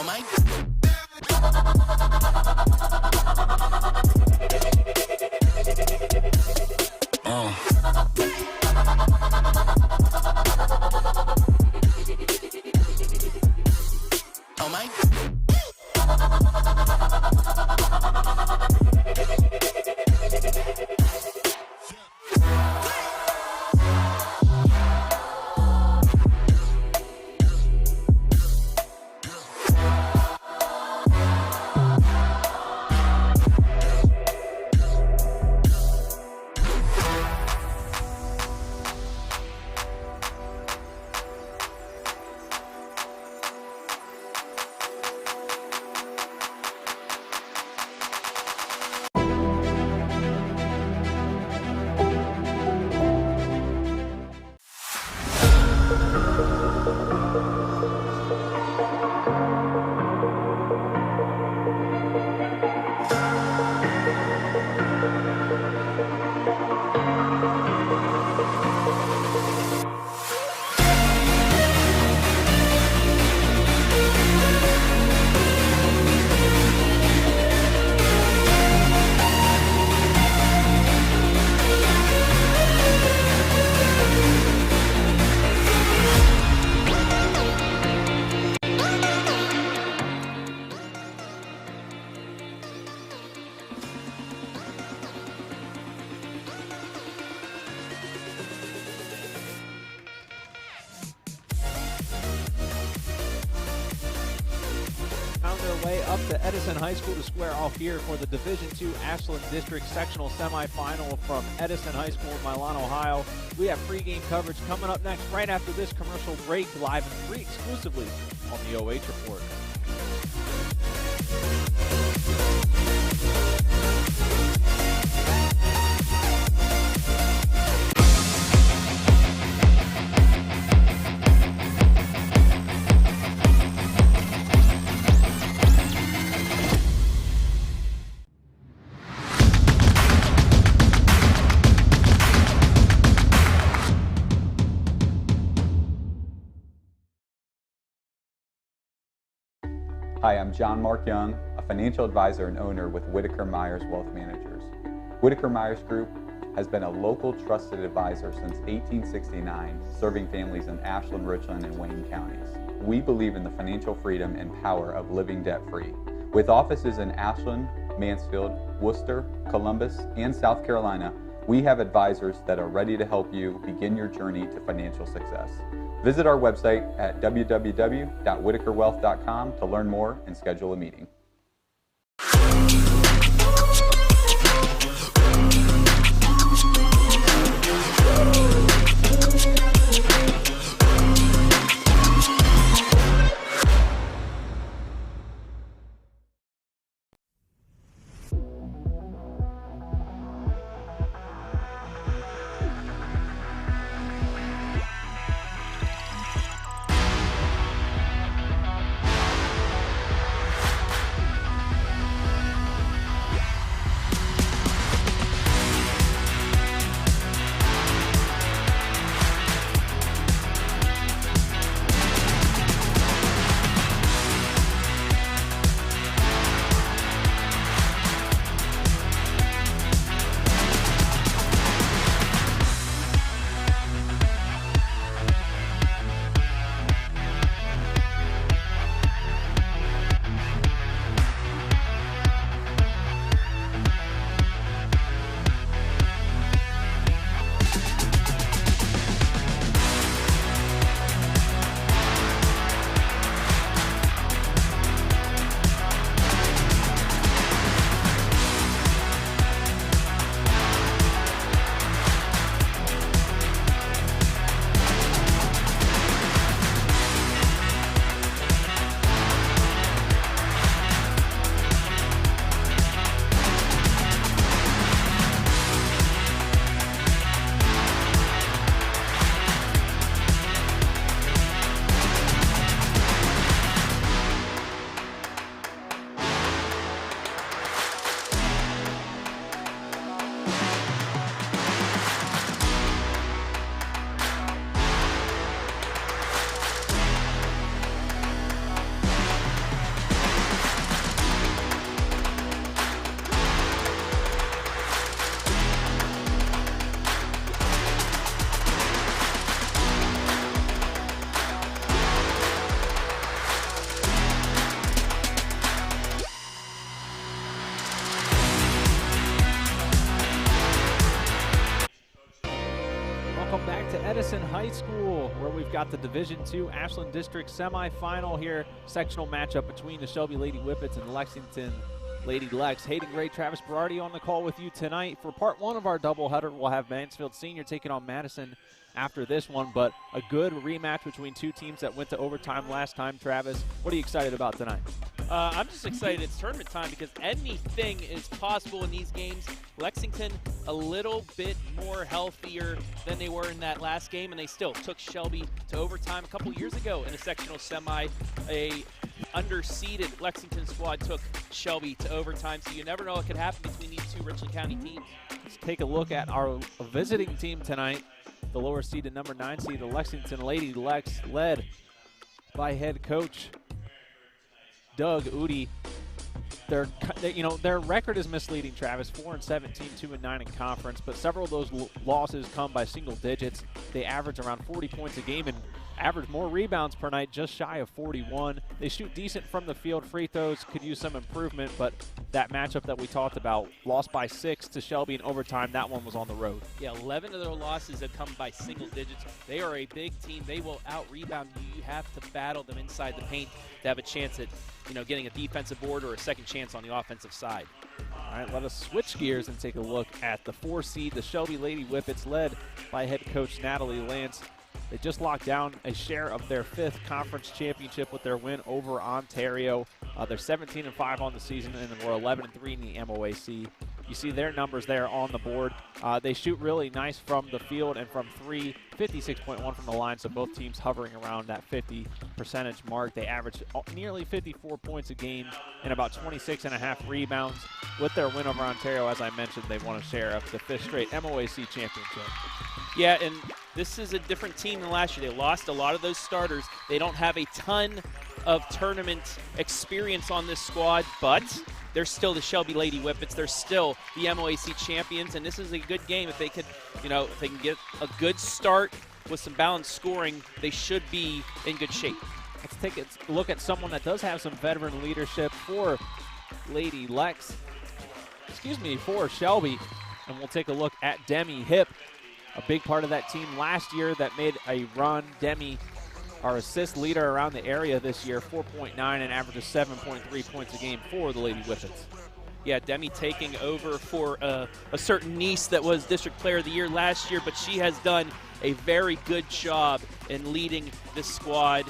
my oh my way up to Edison High School to square off here for the Division II Ashland District Sectional Semifinal from Edison High School in Milan, Ohio. We have pregame coverage coming up next right after this commercial break, live and free exclusively on the OH Report. Hi, I'm John Mark Young, a financial advisor and owner with Whitaker Myers Wealth Managers. Whitaker Myers Group has been a local trusted advisor since 1869, serving families in Ashland, Richland, and Wayne counties. We believe in the financial freedom and power of living debt-free. With offices in Ashland, Mansfield, Worcester, Columbus, and South Carolina, we have advisors that are ready to help you begin your journey to financial success. Visit our website at www.whitakerwealth.com to learn more and schedule a meeting. Edison High School, where we've got the Division II Ashland District semifinal here. Sectional matchup between the Shelby Lady Whippets and Lexington Lady Lex. Hayden Gray, Travis Berardi on the call with you tonight. For part one of our doubleheader, we'll have Mansfield Senior taking on Madison after this one, but a good rematch between two teams that went to overtime last time. Travis, what are you excited about tonight? I'm just excited it's tournament time because anything is possible in these games. Lexington a little bit more healthier than they were in that last game, and they still took Shelby to overtime a couple years ago in a sectional semi. A underseeded Lexington squad took Shelby to overtime, so you never know what could happen between these two Richland County teams. Let's take a look at our visiting team tonight. The lower seeded number 9 seed, the Lexington Lady Lex, led by head coach Doug Udi. Their record is misleading, Travis. 4-17, 2-9 in conference, but several of those losses come by single digits. They average around 40 points a game and average more rebounds per night, just shy of 41. They shoot decent from the field. Free throws could use some improvement, but that matchup that we talked about, lost by 6 to Shelby in overtime, that one was on the road. Yeah, 11 of their losses have come by single digits. They are a big team. They will out-rebound you. You have to battle them inside the paint to have a chance at getting a defensive board or a second chance on the offensive side. All right, let us switch gears and take a look at the 4 seed, the Shelby Lady Whippets, led by head coach Natalie Lance. They just locked down a share of their 5th conference championship with their win over Ontario. They're 17-5 on the season, and we're 11-3 in the MOAC. You see their numbers there on the board. They shoot really nice from the field and from 3, 56.1 from the line, so both teams hovering around that 50% mark. They average nearly 54 points a game and about 26.5 rebounds. With their win over Ontario, as I mentioned, they won a share of the 5th straight MOAC championship. Yeah, and this is a different team than last year. They lost a lot of those starters. They don't have a ton of tournament experience on this squad, but they're still the Shelby Lady Whippets. They're still the MOAC champions, and this is a good game. If they could, if they can get a good start with some balanced scoring, they should be in good shape. Let's take a look at someone that does have some veteran leadership for Lady Lex. For Shelby, and we'll take a look at Demi Hip, a big part of that team last year that made a run. Demi, our assist leader around the area this year, 4.9 and averages 7.3 points a game for the Lady Whippets. Yeah, Demi taking over for a certain niece that was District Player of the Year last year, but she has done a very good job in leading this squad.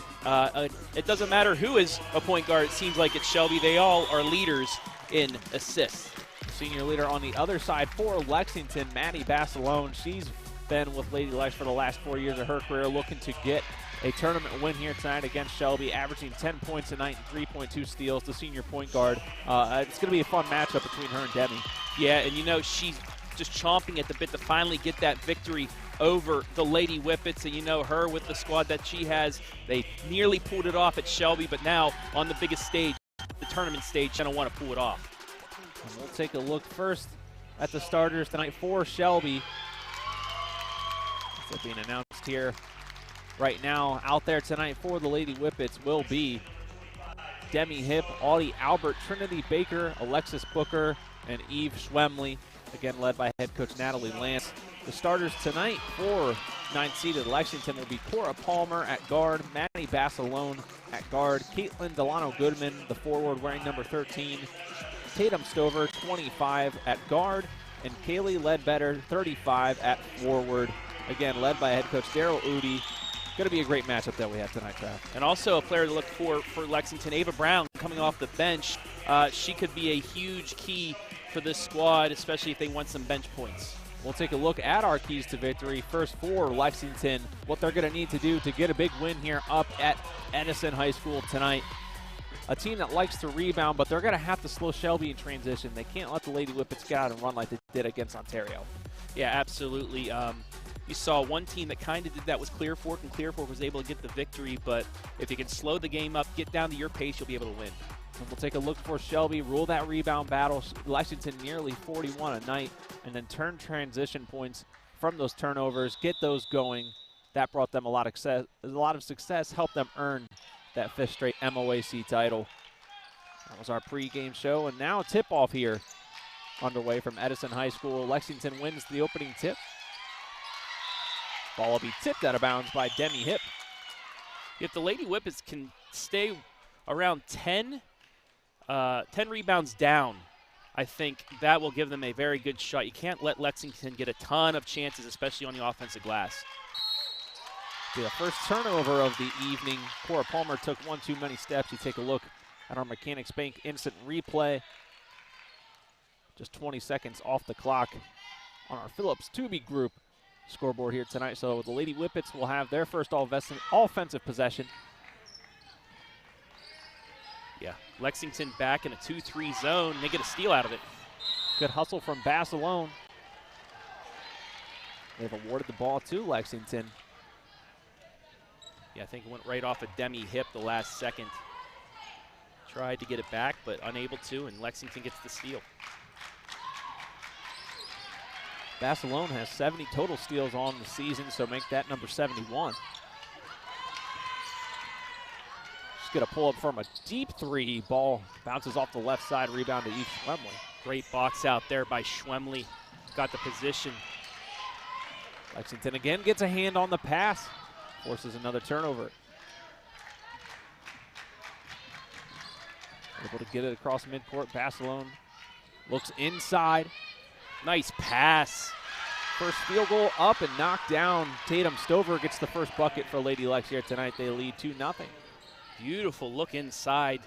It doesn't matter who is a point guard. It seems like it's Shelby. They all are leaders in assists. Senior leader on the other side for Lexington, Maddie Basilone. She's been with Lady Lex for the last 4 years of her career, looking to get a tournament win here tonight against Shelby, averaging 10 points a night and 3.2 steals, the senior point guard. It's going to be a fun matchup between her and Demi. Yeah, and she's just chomping at the bit to finally get that victory over the Lady Whippets. And her with the squad that she has, they nearly pulled it off at Shelby, but now on the biggest stage, the tournament stage, they don't want to pull it off. And we'll take a look first at the starters tonight for Shelby. It's being announced here right now. Out there tonight for the Lady Whippets will be Demi Hip, Audie Albert, Trinity Baker, Alexis Booker, and Eve Schwemley, again led by head coach Natalie Lance. The starters tonight for 9th-seeded Lexington will be Cora Palmer at guard, Maddie Basilone at guard, Caitlin Delano Goodman, the forward wearing number 13, Tatum Stover, 25 at guard, and Kaylee Ledbetter, 35 at forward. Again, led by head coach Daryl Udi. Going to be a great matchup that we have tonight, Trav. And also a player to look for Lexington, Ava Brown, coming off the bench. She could be a huge key for this squad, especially if they want some bench points. We'll take a look at our keys to victory. First for Lexington, what they're going to need to do to get a big win here up at Edison High School tonight. A team that likes to rebound, but they're going to have to slow Shelby in transition. They can't let the Lady Whippets get out and run like they did against Ontario. Yeah, absolutely. You saw one team that kind of did that was Clear Fork, and Clear Fork was able to get the victory, but if you can slow the game up, get down to your pace, you'll be able to win. And we'll take a look for Shelby, rule that rebound battle. Lexington nearly 41 a night, and then turn transition points from those turnovers, get those going. That brought them a lot of success, helped them earn that 5th straight MOAC title. That was our pregame show, and now tip-off here underway from Edison High School. Lexington wins the opening tip. Ball will be tipped out of bounds by Demi Hip. If the Lady Whippets can stay around 10 rebounds down, I think that will give them a very good shot. You can't let Lexington get a ton of chances, especially on the offensive glass. The first turnover of the evening. Cora Palmer took one too many steps. You take a look at our Mechanics Bank instant replay. Just 20 seconds off the clock on our Phillips Tube group scoreboard here tonight. So the Lady Whippets will have their first offensive possession. Yeah, Lexington back in a 2-3 zone. They get a steal out of it. Good hustle from Basilone. They've awarded the ball to Lexington. Yeah, I think it went right off of Demi Hip the last second. Tried to get it back, but unable to, and Lexington gets the steal. Basilone has 70 total steals on the season, so make that number 71. Just going to pull up from a deep three. Ball bounces off the left side, rebound to Eve Schwemley. Great box out there by Schwemley. Got the position. Lexington again gets a hand on the pass. Forces another turnover. Able to get it across midcourt. Basilone looks inside. Nice pass. First field goal up and knocked down. Tatum Stover gets the first bucket for Lady Lex here tonight. They lead 2-0. Beautiful look inside.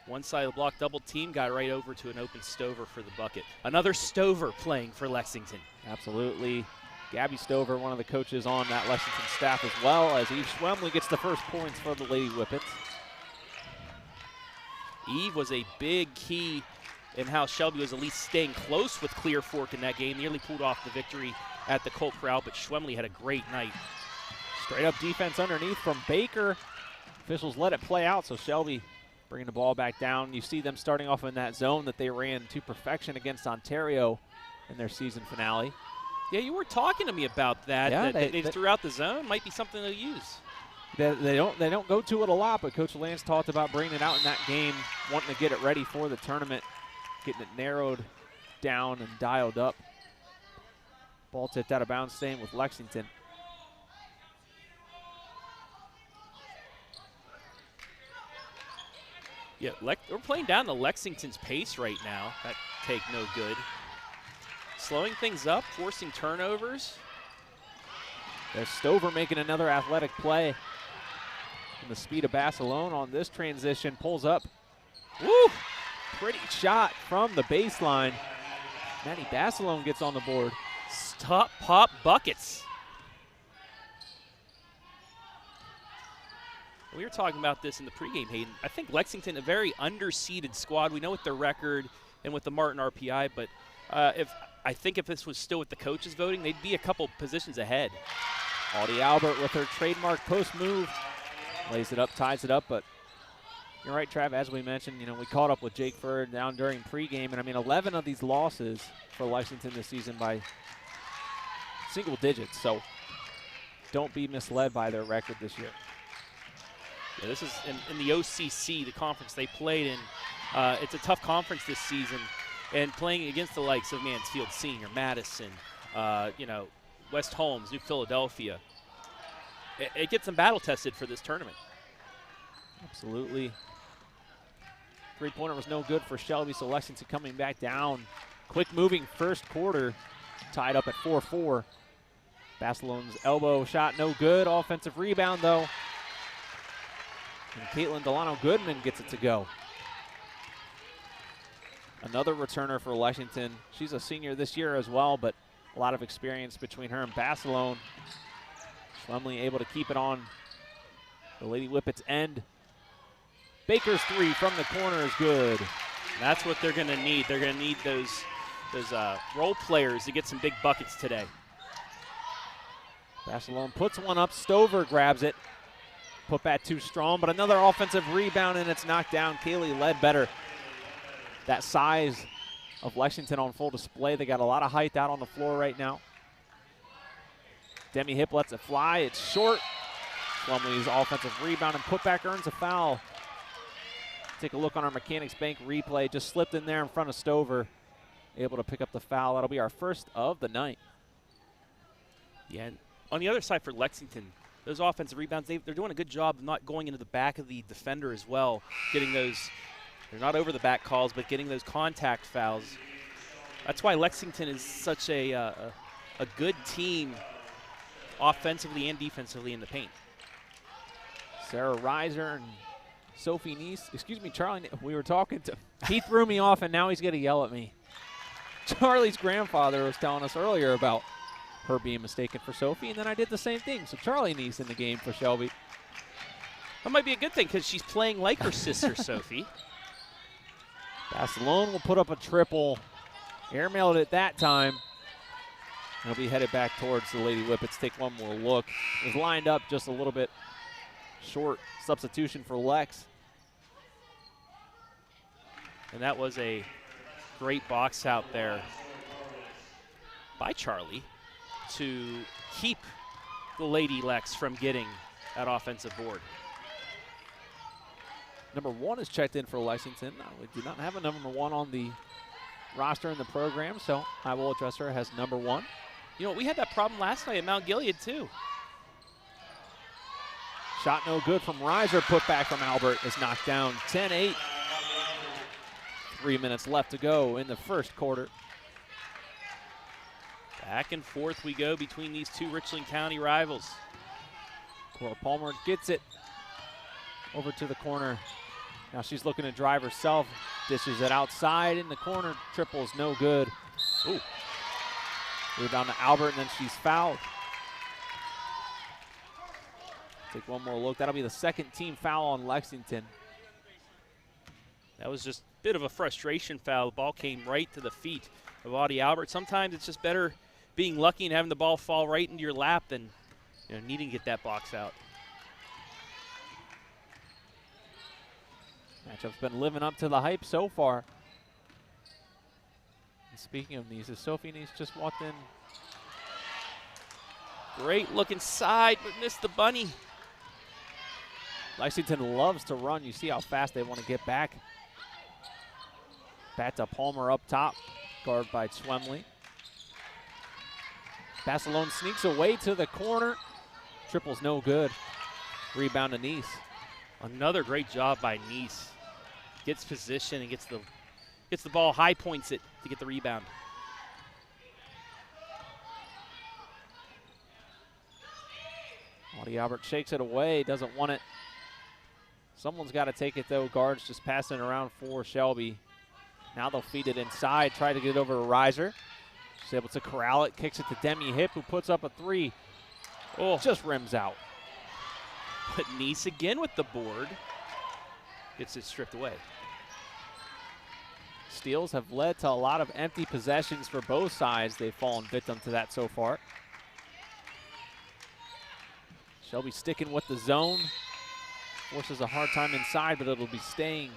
One side of the block, double team, got right over to an open Stover for the bucket. Another Stover playing for Lexington. Absolutely. Gabby Stover, one of the coaches on that Lexington staff, as well as Eve Schwemley gets the first points for the Lady Whippets. Eve was a big key in how Shelby was at least staying close with Clear Fork in that game. Nearly pulled off the victory at the Colt Corral, but Schwemley had a great night. Straight up defense underneath from Baker. Officials let it play out, so Shelby bringing the ball back down. You see them starting off in that zone that they ran to perfection against Ontario in their season finale. Yeah, you were talking to me about that. Yeah, that they threw out the zone. Might be something they'll use. They don't go to it a lot, but Coach Lance talked about bringing it out in that game, wanting to get it ready for the tournament, getting it narrowed down and dialed up. Ball tipped out of bounds, staying with Lexington. Yeah, we're playing down to Lexington's pace right now. That take no good. Slowing things up, forcing turnovers. There's Stover making another athletic play. And the speed of Basilone on this transition pulls up. Woo! Pretty shot from the baseline. Maddie Basilone gets on the board. Stop pop buckets. We were talking about this in the pregame, Hayden. I think Lexington, a very underseeded squad. We know with their record and with the Martin RPI, but I think if this was still with the coaches voting, they'd be a couple positions ahead. Audie Albert with her trademark post move. Lays it up, ties it up, but you're right, Trav, as we mentioned, we caught up with Jake Ferd down during pregame, and 11 of these losses for Lexington this season by single digits, so don't be misled by their record this year. Yeah, this is in the OCC, the conference they played in. It's a tough conference this season, and playing against the likes of Mansfield Senior, Madison, West Holmes, New Philadelphia. It gets them battle tested for this tournament. Absolutely. Three-pointer was no good for Shelby, so Lexington coming back down. Quick moving first quarter, tied up at 4-4. Basilone's elbow shot no good. Offensive rebound though. And Caitlin Delano Goodman gets it to go. Another returner for Lexington. She's a senior this year as well, but a lot of experience between her and Basilone. Schwemley able to keep it on the Lady Whippets end. Baker's three from the corner is good. That's what they're going to need. They're going to need those role players to get some big buckets today. Basilone puts one up. Stover grabs it. Put back too strong, but another offensive rebound, and it's knocked down. Kaylee Ledbetter. That size of Lexington on full display. They got a lot of height out on the floor right now. Demi Hip lets it fly. It's short. Schwemley's offensive rebound and putback earns a foul. Take a look on our Mechanics Bank replay. Just slipped in there in front of Stover. Able to pick up the foul. That'll be our first of the night. Yeah, On the other side for Lexington, those offensive rebounds, they're doing a good job of not going into the back of the defender as well, getting those, they're not over the back calls, but getting those contact fouls. That's why Lexington is such a good team offensively and defensively in the paint. Sarah Reiser and Sophie Neese, excuse me, Charlie, we were talking to, he threw me off and now he's going to yell at me. Charlie's grandfather was telling us earlier about her being mistaken for Sophie, and then I did the same thing. So Charlie Neese in the game for Shelby. That might be a good thing because she's playing like her sister, Sophie. Basilone will put up a triple. Airmailed it that time. He'll be headed back towards the Lady Whippets. Take one more look. It was lined up just a little bit short. Substitution for Lex. And that was a great box out there by Charlie to keep the Lady Lex from getting that offensive board. Number 1 is checked in for Lexington. We do not have a number 1 on the roster in the program, so I will address her as number 1. You know, we had that problem last night at Mount Gilead, too. Shot no good from Reiser. Put back from Albert is knocked down. 10-8. 3 minutes left to go in the first quarter. Back and forth we go between these two Richland County rivals. Cora Palmer gets it over to the corner. Now she's looking to drive herself. Dishes it outside in the corner. Triple's no good. Ooh. Rebound to Albert, and then she's fouled. Take one more look. That'll be the second team foul on Lexington. That was just a bit of a frustration foul. The ball came right to the feet of Audie Albert. Sometimes it's just better being lucky and having the ball fall right into your lap than needing to get that box out. Matchup's been living up to the hype so far. And speaking of Neese, Sophie Neese just walked in. Great look inside, but missed the bunny. Lexington loves to run. You see how fast they want to get back. Bat to Palmer up top, guarded by Swemley. Basilone sneaks away to the corner. Triple's no good. Rebound to Neese. Another great job by Neese. Gets position and gets the ball, high points it to get the rebound. Audie Albert shakes it away, doesn't want it. Someone's got to take it though. Guards just passing it around for Shelby. Now they'll feed it inside, try to get it over to Reiser. She's able to corral it, kicks it to Demi Hip, who puts up a 3. Oh, just rims out. But Neese again with the board. Gets it stripped away. Steals have led to a lot of empty possessions for both sides. They've fallen victim to that so far. Shelby sticking with the zone. Forces a hard time inside, but it'll be staying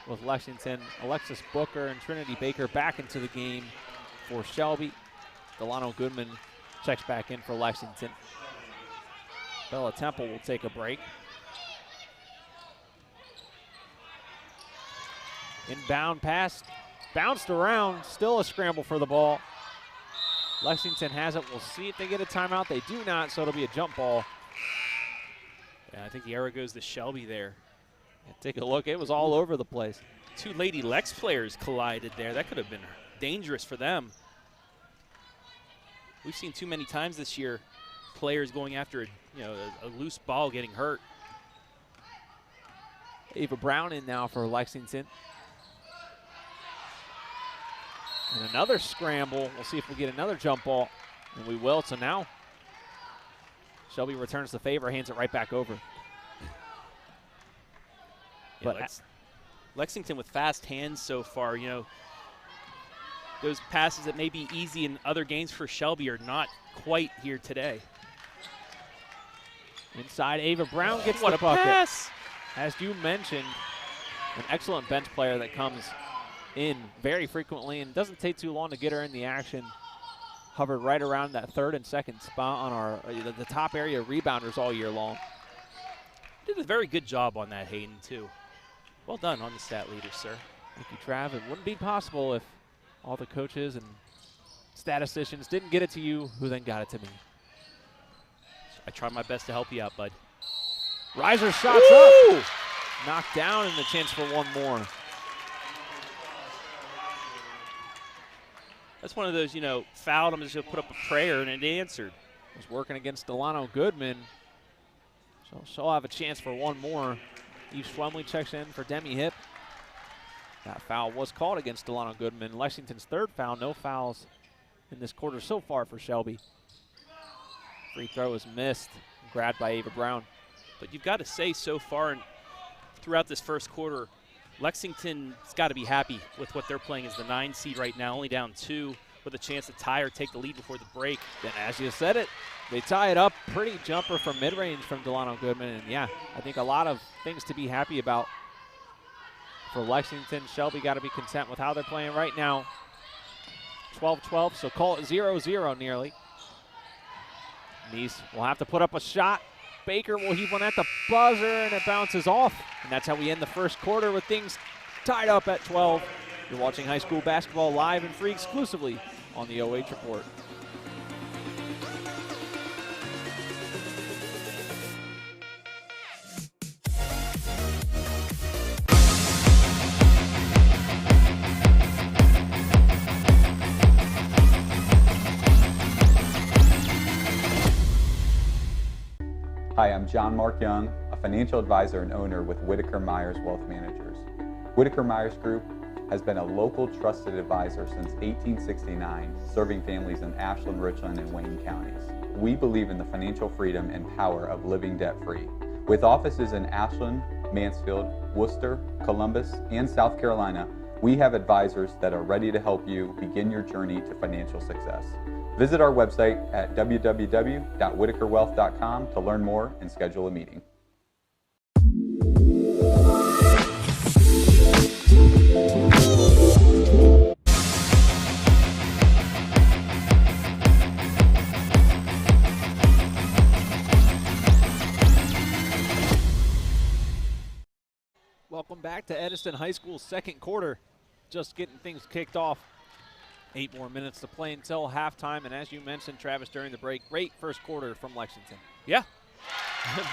with Lexington. Alexis Booker and Trinity Baker back into the game for Shelby. Delano Goodman checks back in for Lexington. Bella Temple will take a break. Inbound pass, bounced around, still a scramble for the ball. Lexington has it. We'll see if they get a timeout. They do not, so it'll be a jump ball. Yeah, I think the arrow goes to Shelby there. Yeah, take a look. It was all over the place. Two Lady Lex players collided there. That could have been dangerous for them. We've seen too many times this year players going after a loose ball getting hurt. Ava Brown in now for Lexington. And another scramble. We'll see if we get another jump ball. And we will. So now Shelby returns the favor, hands it right back over. Yeah, but Lexington with fast hands so far. Those passes that may be easy in other games for Shelby are not quite here today. Inside, Ava Brown gets what the a bucket. Pass. As you mentioned, an excellent bench player that comes in very frequently and doesn't take too long to get her in the action. Hovered right around that third and second spot on our the top area rebounders all year long. Did a very good job on that, Hayden, too. Well done on the stat leader, sir. Thank you, Trav. It wouldn't be possible if all the coaches and statisticians didn't get it to you, who then got it to me. I try my best to help you out, bud. Riser shots up. Knocked down and the chance for one more. That's one of those, fouled. I'm just going to put up a prayer, and it answered. Was working against Delano Goodman. So she'll have a chance for one more. Eve Schwemley checks in for Demi Hip. That foul was called against Delano Goodman. Lexington's third foul. No fouls in this quarter so far for Shelby. Free throw is missed. Grabbed by Ava Brown. But you've got to say so far and throughout this first quarter, Lexington's got to be happy with what they're playing as the 9 seed right now, only down 2 with a chance to tie or take the lead before the break. Then as you said it, they tie it up. Pretty jumper from mid-range from Delano Goodman. And yeah, I think a lot of things to be happy about for Lexington. Shelby got to be content with how they're playing right now. 12-12, so call it 0-0 nearly. Neese will have to put up a shot. Baker will heave one at the buzzer, and it bounces off. And that's how we end the first quarter with things tied up at 12. You're watching high school basketball live and free exclusively on the OH Report. Hi, I'm John Mark Young, a financial advisor and owner with Whitaker Myers Wealth Managers. Whitaker Myers Group has been a local trusted advisor since 1869, serving families in Ashland, Richland, and Wayne counties. We believe in the financial freedom and power of living debt-free. With offices in Ashland, Mansfield, Worcester, Columbus, and South Carolina, we have advisors that are ready to help you begin your journey to financial success. Visit our website at www.whitakerwealth.com to learn more and schedule a meeting. Welcome back to Edison High School's second quarter. Just getting things kicked off. 8 more minutes to play until halftime, and as you mentioned, Travis, during the break, great first quarter from Lexington. Yeah.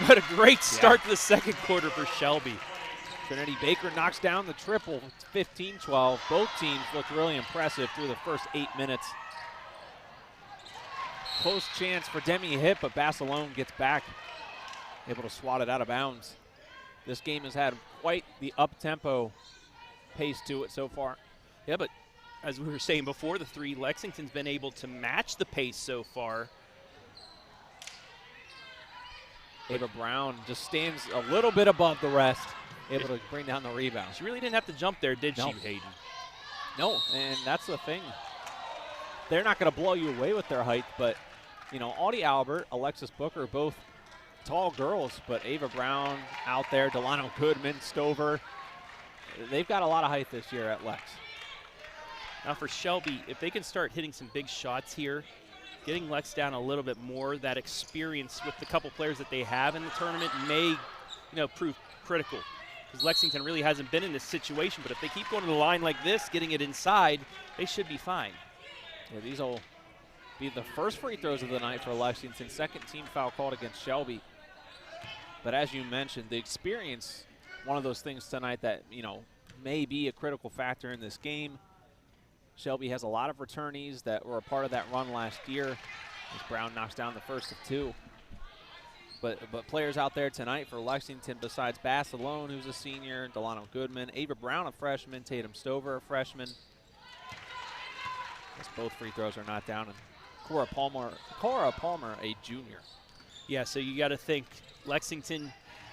What a great start to the second quarter for Shelby. Trinity Baker knocks down the triple. It's 15-12. Both teams looked really impressive through the first 8 minutes. Close chance for Demi Hip, but Basilone gets back, able to swat it out of bounds. This game has had quite the up-tempo pace to it so far. Yeah, but as we were saying before, the 3, Lexington's been able to match the pace so far. Ava Brown just stands a little bit above the rest, able to bring down the rebound. She really didn't have to jump there, did she, Hayden? No, and that's the thing. They're not going to blow you away with their height, but, Audie Albert, Alexis Booker, both tall girls, but Ava Brown out there, Delano Goodman, Stover, they've got a lot of height this year at Lex. Now for Shelby, if they can start hitting some big shots here, getting Lex down a little bit more, that experience with the couple players that they have in the tournament may, prove critical. Because Lexington really hasn't been in this situation, but if they keep going to the line like this, getting it inside, they should be fine. Yeah, these will be the first free throws of the night for Lexington. Second team foul called against Shelby. But as you mentioned, the experience, one of those things tonight that, may be a critical factor in this game. Shelby has a lot of returnees that were a part of that run last year as Brown knocks down the first of 2. But players out there tonight for Lexington besides Basilone, who's a senior, Delano Goodman, Ava Brown, a freshman, Tatum Stover, a freshman. As both free throws are not down, and Cora Palmer, a junior. Yeah, so you got to think Lexington,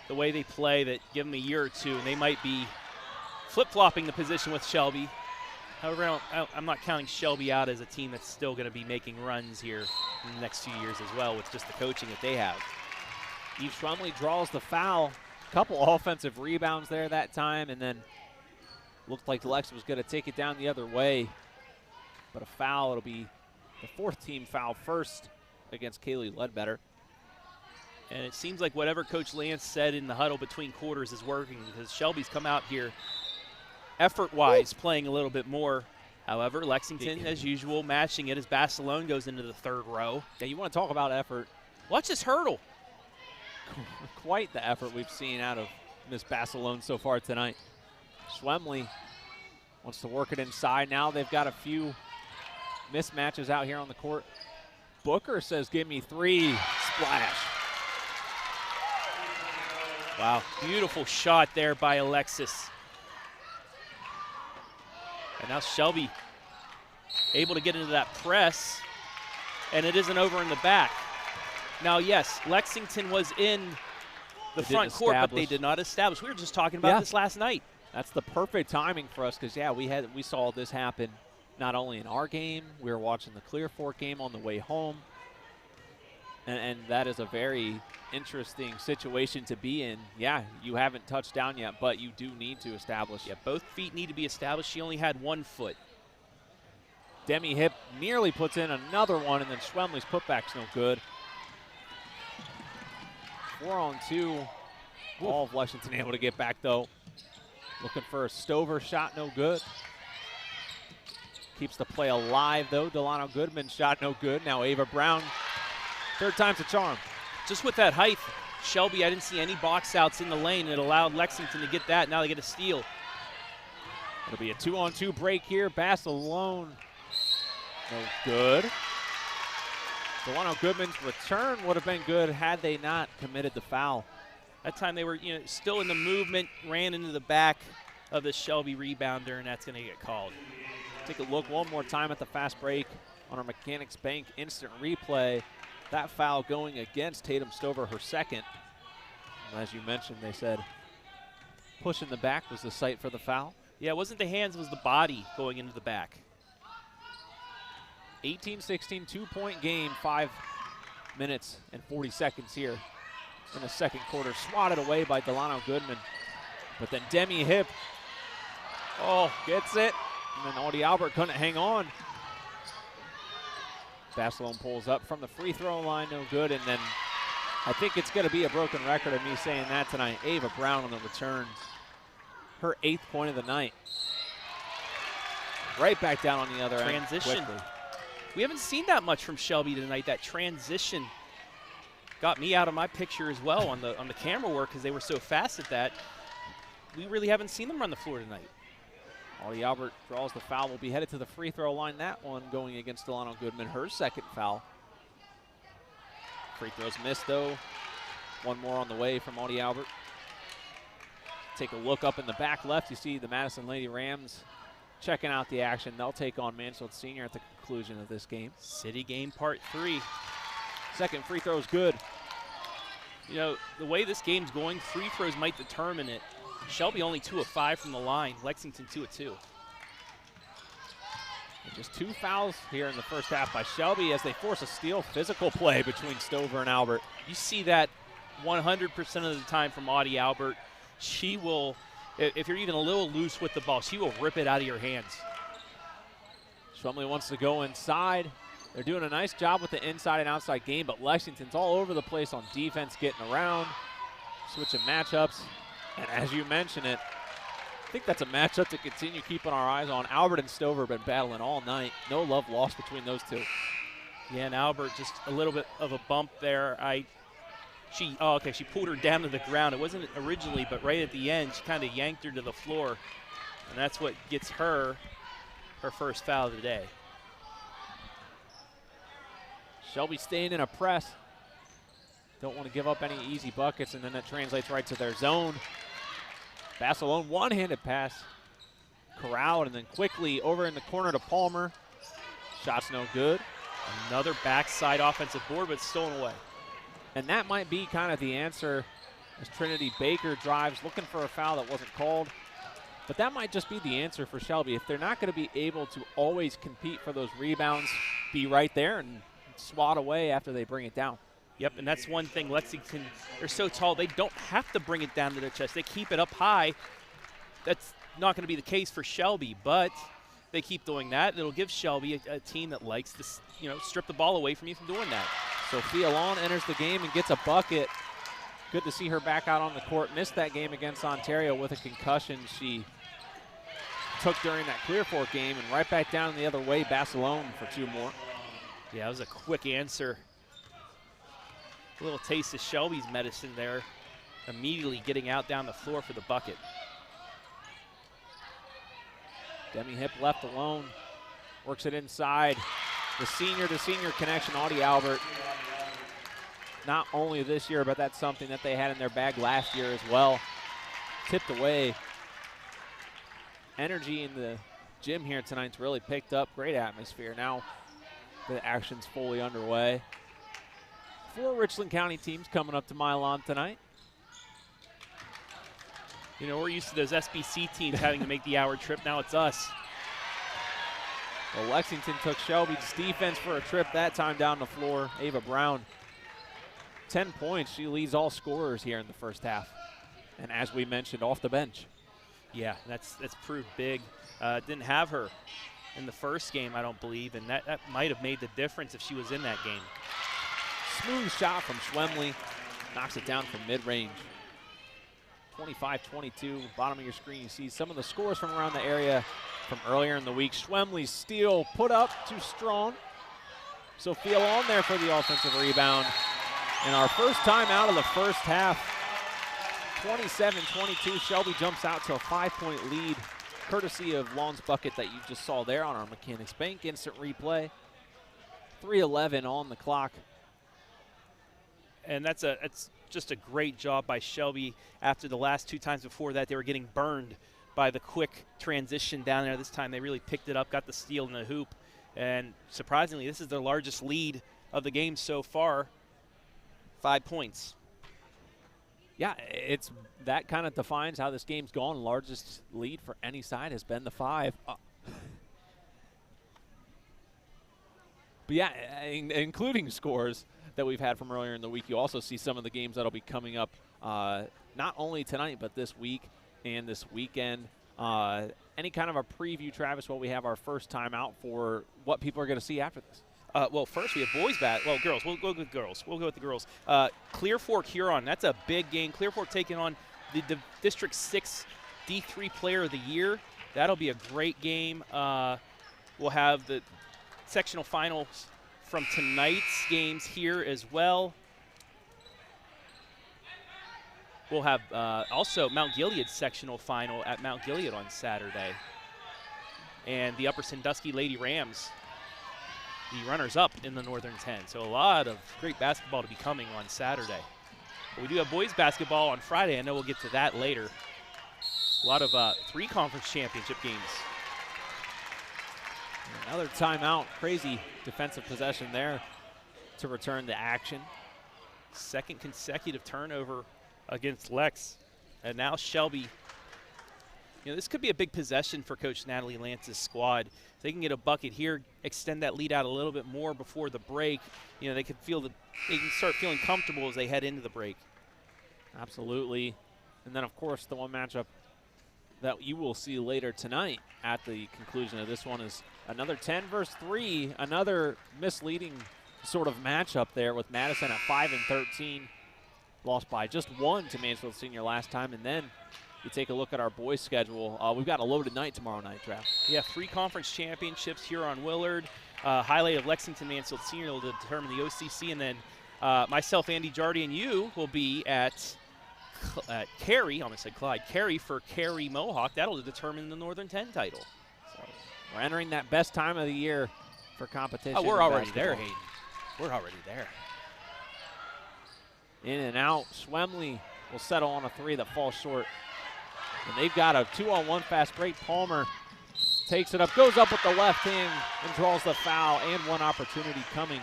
the way they play, that give them a year or two, and they might be flip-flopping the position with Shelby. However, I'm not counting Shelby out as a team that's still going to be making runs here in the next few years as well with just the coaching that they have. Eve Schwemley draws the foul. Couple offensive rebounds there that time, and then looked like Lex was going to take it down the other way. But a foul, it'll be the 4th team foul first against Kaylee Ledbetter. And it seems like whatever Coach Lance said in the huddle between quarters is working, because Shelby's come out here effort-wise playing a little bit more. However, Lexington, as usual, matching it as Basilone goes into the 3rd row. Yeah, you want to talk about effort. Watch this hurdle. Quite the effort we've seen out of Miss Basilone so far tonight. Schwemley wants to work it inside. Now they've got a few mismatches out here on the court. Booker says, give me 3. Splash. Wow, beautiful shot there by Alexis. And now Shelby able to get into that press, and it isn't over in the back. Now, yes, Lexington was in the front court, but they did not establish. We were just talking about this last night. That's the perfect timing for us because, yeah, we saw this happen not only in our game, we were watching the Clear Fork game on the way home, and that is a very interesting situation to be in. Yeah, you haven't touched down yet, but you do need to establish. Yeah, both feet need to be established. She only had 1 foot. Demi Hip nearly puts in another one, and then Schwemley's putback's no good. 4-on-2. All of Lexington able to get back, though. Looking for a Stover shot, no good. Keeps the play alive, though. Delano Goodman shot no good. Now Ava Brown, 3rd time's a charm. Just with that height, Shelby, I didn't see any box outs in the lane. It allowed Lexington to get that. Now they get a steal. It'll be a 2-on-2 break here. Bass alone. No good. Delano Goodman's return would have been good had they not committed the foul. That time they were, still in the movement, ran into the back of the Shelby rebounder, and that's going to get called. Take a look one more time at the fast break on our Mechanics Bank instant replay. That foul going against Tatum Stover, her 2nd. And as you mentioned, they said pushing the back was the site for the foul. Yeah, it wasn't the hands, it was the body going into the back. 18-16, 2-point game, 5 minutes and 40 seconds here in the 2nd quarter. Swatted away by Delano Goodman. But then Demi Hip, gets it. And then Audie Albert couldn't hang on. Basilone pulls up from the free throw line, no good. And then I think it's going to be a broken record of me saying that tonight. Ava Brown on the return. Her 8th point of the night. Right back down on the other end. Transition. We haven't seen that much from Shelby tonight. That transition got me out of my picture as well on the camera work because they were so fast at that. We really haven't seen them run the floor tonight. Audie Albert draws the foul. Will be headed to the free throw line. That one going against Delano Goodman, her 2nd foul. Free throws missed, though. One more on the way from Audie Albert. Take a look up in the back left. You see the Madison Lady Rams checking out the action. They'll take on Mansfield Senior at the conclusion of this game. City game part 3. 2nd free throw is good. The way this game's going, free throws might determine it. Shelby only 2 of 5 from the line. Lexington 2 of 2. And just 2 fouls here in the first half by Shelby as they force a steal. Physical play between Stover and Albert. You see that 100% of the time from Audie Albert. She will, if you're even a little loose with the ball, she will rip it out of your hands. Schwemley wants to go inside. They're doing a nice job with the inside and outside game, but Lexington's all over the place on defense, getting around, switching matchups. And as you mentioned it, I think that's a matchup to continue keeping our eyes on. Albert and Stover have been battling all night. No love lost between those two. Yeah, and Albert just a little bit of a bump there. She pulled her down to the ground. It wasn't originally, but right at the end, she kind of yanked her to the floor. And that's what gets her 1st foul of the day. Shelby staying in a press. Don't want to give up any easy buckets, and then that translates right to their zone. Basilone, one-handed pass. Corralled, and then quickly over in the corner to Palmer. Shot's no good. Another backside offensive board, but stolen away. And that might be kind of the answer as Trinity Baker drives, looking for a foul that wasn't called. But that might just be the answer for Shelby. If they're not going to be able to always compete for those rebounds, be right there and swat away after they bring it down. Yep, and that's one thing. Lexington, they're so tall, they don't have to bring it down to their chest. They keep it up high. That's not going to be the case for Shelby, but they keep doing that. It'll give Shelby a team that likes to, strip the ball away from you from doing that. Sophia Long enters the game and gets a bucket. Good to see her back out on the court. Missed that game against Ontario with a concussion she took during that Clear Fork game, and right back down the other way, Basilone for 2 more. Yeah, that was a quick answer. A little taste of Shelby's medicine there, immediately getting out down the floor for the bucket. Demi Hip left alone, works it inside. The senior-to-senior connection, Audie Albert. Not only this year, but that's something that they had in their bag last year as well. Tipped away. Energy in the gym here tonight's really picked up. Great atmosphere. Now the action's fully underway. 4 Richland County teams coming up to Milan tonight. You know, we're used to those SBC teams having to make the hour trip. Now it's us. Well, Lexington took Shelby's defense for a trip that time down the floor. Ava Brown, 10 points. She leads all scorers here in the first half. And as we mentioned, off the bench. Yeah, that's proved big. Didn't have her in the first game, I don't believe, and that might have made the difference if she was in that game. Smooth shot from Schwemley. Knocks it down from mid-range. 25-22, bottom of your screen, you see some of the scores from around the area from earlier in the week. Schwemley's steal put up too strong. Sophia on there for the offensive rebound. And our first time out of the first half, 27-22, Shelby jumps out to a 5-point lead, courtesy of Long's bucket that you just saw there on our Mechanics Bank instant replay. 3:11 on the clock. And that's just a great job by Shelby. After the last 2 times before that, they were getting burned by the quick transition down there. This time they really picked it up, got the steal in the hoop. And surprisingly, this is their largest lead of the game so far, 5 points. Yeah, it's that kind of defines how this game's gone. Largest lead for any side has been the 5. But yeah, including scores that we've had from earlier in the week. You also see some of the games that'll be coming up not only tonight, but this week and this weekend. Any kind of a preview, Travis, while we have our first time out for what people are going to see after this? Well, first we have boys well, girls. We'll go with girls. We'll go with the girls. Clear Fork Huron. That's a big game. Clear Fork taking on the District 6 D3 Player of the Year. That'll be a great game. We'll have the sectional finals from tonight's games here as well. We'll have also Mount Gilead's sectional final at Mount Gilead on Saturday. And the Upper Sandusky Lady Rams, the runners-up in the Northern 10. So a lot of great basketball to be coming on Saturday. But we do have boys basketball on Friday. I know we'll get to that later. A lot of 3 conference championship games. Another timeout. Crazy defensive possession there to return to action. Second consecutive turnover against Lex. And now Shelby. You know, this could be a big possession for Coach Natalie Lance's squad. If they can get a bucket here, extend that lead out a little bit more before the break, you know, they can start feeling comfortable as they head into the break. Absolutely. And then, of course, the one matchup that you will see later tonight at the conclusion of this one is another 10 versus 3, another misleading sort of matchup there with Madison at 5-13. Lost by just 1 to Mansfield Senior last time. And then you take a look at our boys' schedule. We've got a loaded night tomorrow night, Trav. Yeah, 3 conference championships here on Willard. Highlight of Lexington, Mansfield Senior will determine the OCC. And then myself, Andy Jardy, and you will be at Cary, I almost said Clyde, Cary for Cary Mohawk. That'll determine the Northern 10 title. So we're entering that best time of the year for competition. Oh, we're already there, Hayden. We're already there. In and out. Schwemley will settle on a 3 that falls short. And they've got a 2-on-1 fast break. Palmer takes it up, goes up with the left hand, and draws the foul, and one opportunity coming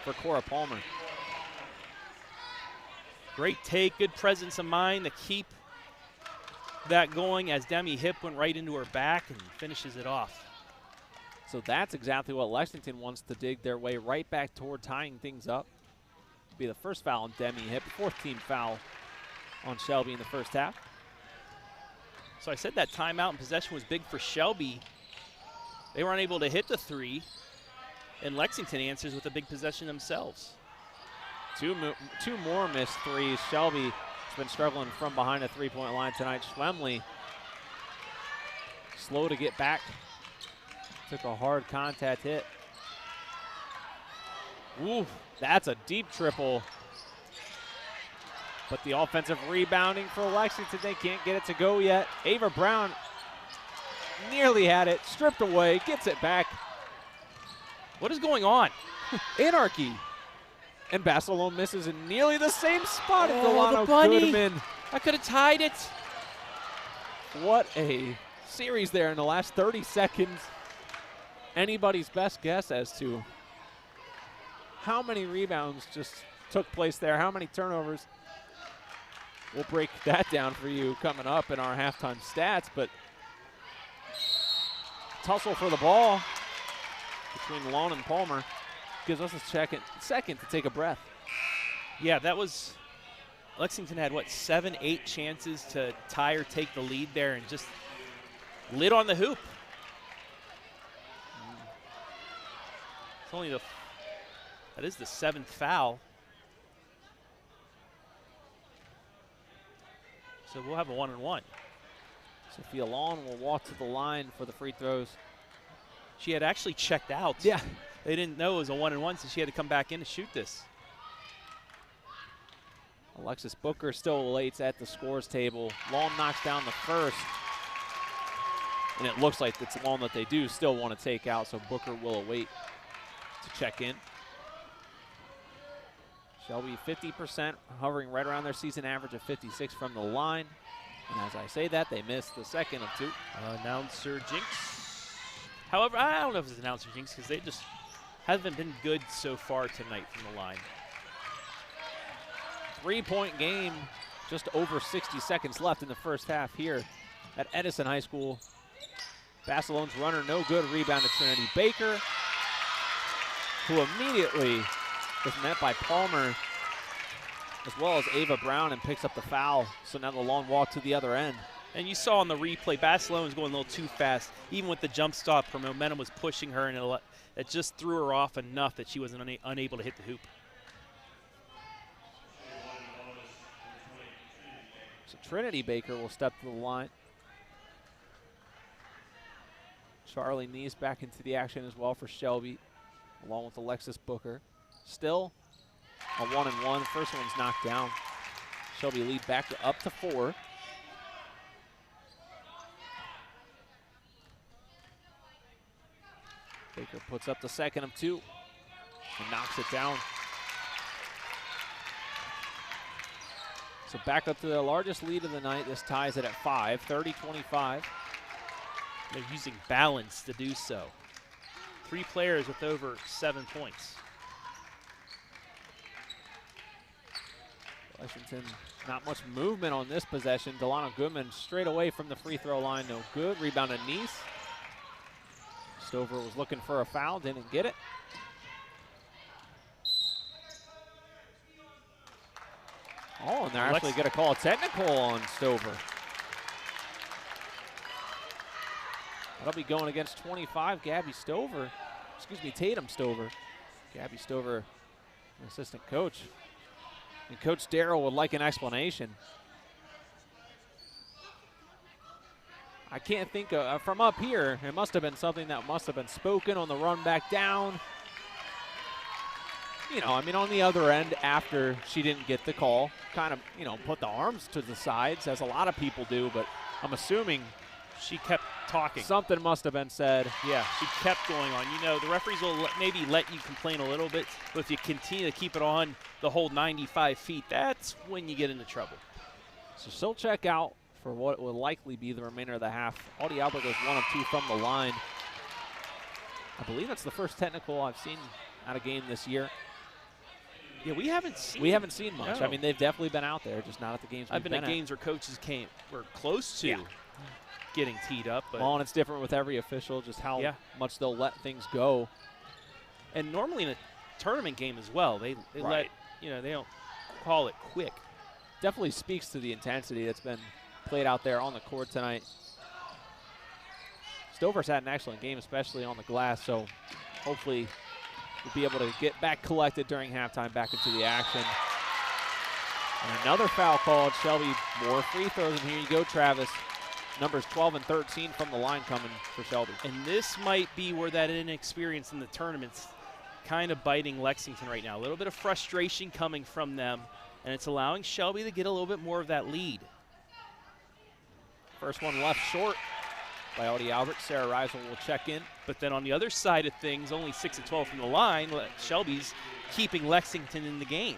for Cora Palmer. Great take, good presence of mind to keep that going as Demi Hip went right into her back and finishes it off. So that's exactly what Lexington wants to dig their way right back toward tying things up. Be the first foul on Demi Hip, 4th team foul on Shelby in the first half. So I said that timeout and possession was big for Shelby. They were unable to hit the 3, and Lexington answers with a big possession themselves. Two more missed threes. Shelby has been struggling from behind the 3-point line tonight. Schwemley slow to get back. Took a hard contact hit. Ooh, that's a deep triple But the offensive rebounding for Lexington, they can't get it to go yet. Ava Brown nearly had it, stripped away, gets it back. What is going on? Anarchy. And Barcelona misses in nearly the same spot as the Delano bunny. Goodman. I could have tied it. What a series there in the last 30 seconds. Anybody's best guess as to how many rebounds just took place there, how many turnovers. We'll break that down for you coming up in our halftime stats, but tussle for the ball between Long and Palmer gives us a second to take a breath. Yeah, that was – Lexington had, what, 7, 8 chances to tie or take the lead there and just lit on the hoop. It's only that is the 7th foul. So we'll have a 1-and-1. Sophia Long will walk to the line for the free throws. She had actually checked out. Yeah. They didn't know it was a 1-and-1, so she had to come back in to shoot this. Alexis Booker still late at the scores table. Long knocks down the first. And it looks like it's Long that they do still want to take out, so Booker will await to check in. Shelby 50%, hovering right around their season average of 56 from the line. And as I say that, they missed the second of 2. Announcer jinx. However, I don't know if it's announcer jinx because they just haven't been good so far tonight from the line. 3-point game, just over 60 seconds left in the first half here at Edison High School. Barcelona's runner, no good. Rebound to Trinity Baker, who immediately is met by Palmer as well as Ava Brown and picks up the foul. So now the long walk to the other end. And you saw on the replay, Barcelona was going a little too fast. Even with the jump stop, her momentum was pushing her, and it just threw her off enough that she wasn't unable to hit the hoop. So Trinity Baker will step to the line. Charlie Neese back into the action as well for Shelby, along with Alexis Booker. Still a 1-and-1. First one's knocked down. Shelby lead back up to 4. Baker puts up the second of 2 and knocks it down. So back up to the largest lead of the night. This ties it at 5, 30-25. They're using balance to do so. 3 players with over 7 points. Lexington, not much movement on this possession. Delano Goodman straight away from the free throw line, no good. Rebound to Neese. Stover was looking for a foul, didn't get it. Oh, and they're actually going to call a technical on Stover. That'll be going against 25, Gabby Stover. Excuse me, Tatum Stover. Gabby Stover, an assistant coach. And Coach Darrell would like an explanation. I can't think of, from up here, it must have been something that must have been spoken on the run back down. You know, I mean, on the other end, after she didn't get the call, kind of, you know, put the arms to the sides, as a lot of people do, but I'm assuming she kept talking. Something must have been said. Yeah, she kept going on. You know, the referees will maybe let you complain a little bit, but if you continue to keep it on the whole 95 feet, that's when you get into trouble. So she'll check out for what will likely be the remainder of the half. Audie Albert goes 1 of 2 from the line. I believe that's the first technical I've seen out of game this year. Yeah, we haven't seen much. No. I mean, they've definitely been out there, just not at the games I've been at games where coaches were close to getting teed up. But well, and it's different with every official, just how much they'll let things go. And normally in a tournament game as well, they let, you know, they don't call it quick. Definitely speaks to the intensity that's been played out there on the court tonight. Stover's had an excellent game, especially on the glass, so hopefully we'll be able to get back collected during halftime, back into the action. And another foul called. Shelby, more free throws, and here you go, Travis. Numbers 12 and 13 from the line coming for Shelby. And this might be where that inexperience in the tournament's kind of biting Lexington right now. A little bit of frustration coming from them. and it's allowing Shelby to get a little bit more of that lead. First one left short by Audie Albert. Sarah Reisel will check in. But then on the other side of things, only 6 of 12 from the line, Shelby's keeping Lexington in the game.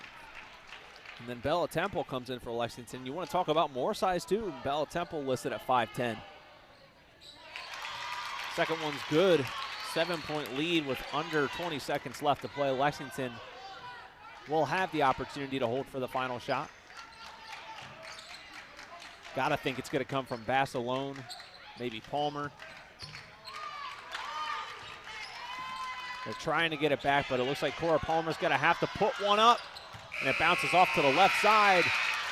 And then Bella Temple comes in for Lexington. You want to talk about more size too. Bella Temple listed at 5'10". Second one's good. 7-point lead with under 20 seconds left to play. Lexington will have the opportunity to hold for the final shot. Gotta think it's gonna come from Bass alone, maybe Palmer. They're trying to get it back, but it looks like Cora Palmer's gonna have to put one up, and it bounces off to the left side,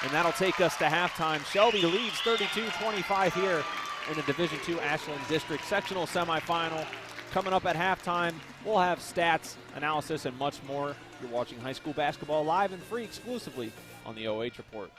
and that'll take us to halftime. Shelby leads 32-25 here in the Division II Ashland District Sectional Semifinal. Coming up at halftime, we'll have stats, analysis, and much more. You're watching high school basketball live and free exclusively on the OH Report.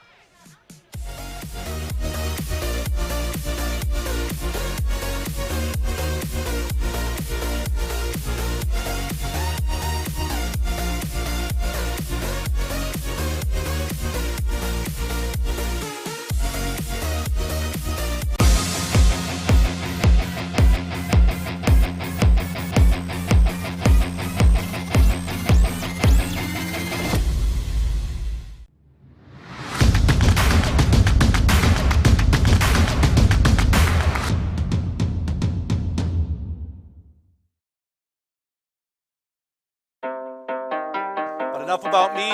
Enough about me.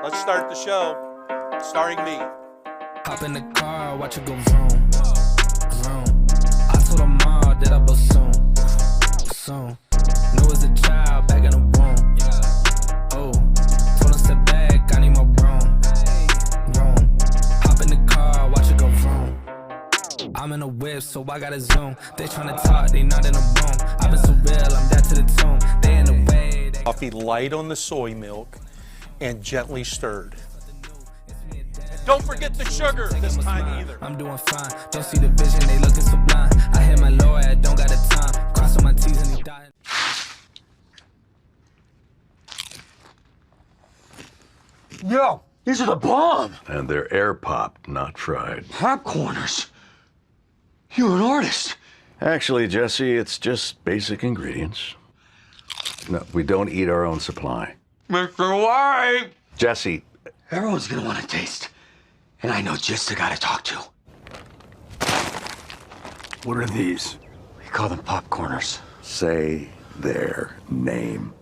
Let's start the show. Starring me. Hop in the car, watch it go vroom, vroom. I told her mom that I was soon. Knew as a child back in the womb. Oh, told her step back, I need my room. Hop in the car, watch it go vroom. I'm in a whip, so I gotta zoom. They tryna talk, they not in a room. I've been so real, I'm dead to the tomb. They in the way. Coffee light on the soy milk and gently stirred. Don't forget the sugar this time either. I'm doing fine. Don't see the vision, they looking so blind. I hit my lawyer, don't got the time. Crossing my T's and he dying. Yo, these are the bomb! And they're air popped, not fried. Popcorners. You're an artist. Actually, Jesse, it's just basic ingredients. No, we don't eat our own supply. Mr. White! Jesse. Everyone's gonna want to taste. And I know just the guy to talk to. What are these? We call them popcorners. Say their name.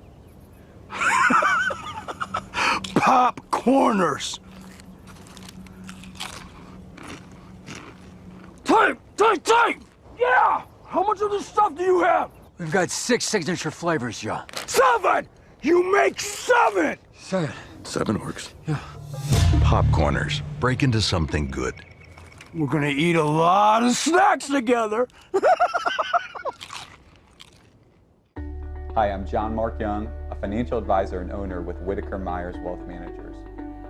Popcorners! Take! Yeah! How much of this stuff do you have? We've got 6 signature flavors, yo. 7! You make 7! 7. 7 works. Yeah. Popcorners. Break into something good. We're gonna eat a lot of snacks together. Hi, I'm John Mark Young, a financial advisor and owner with Whitaker Myers Wealth Managers.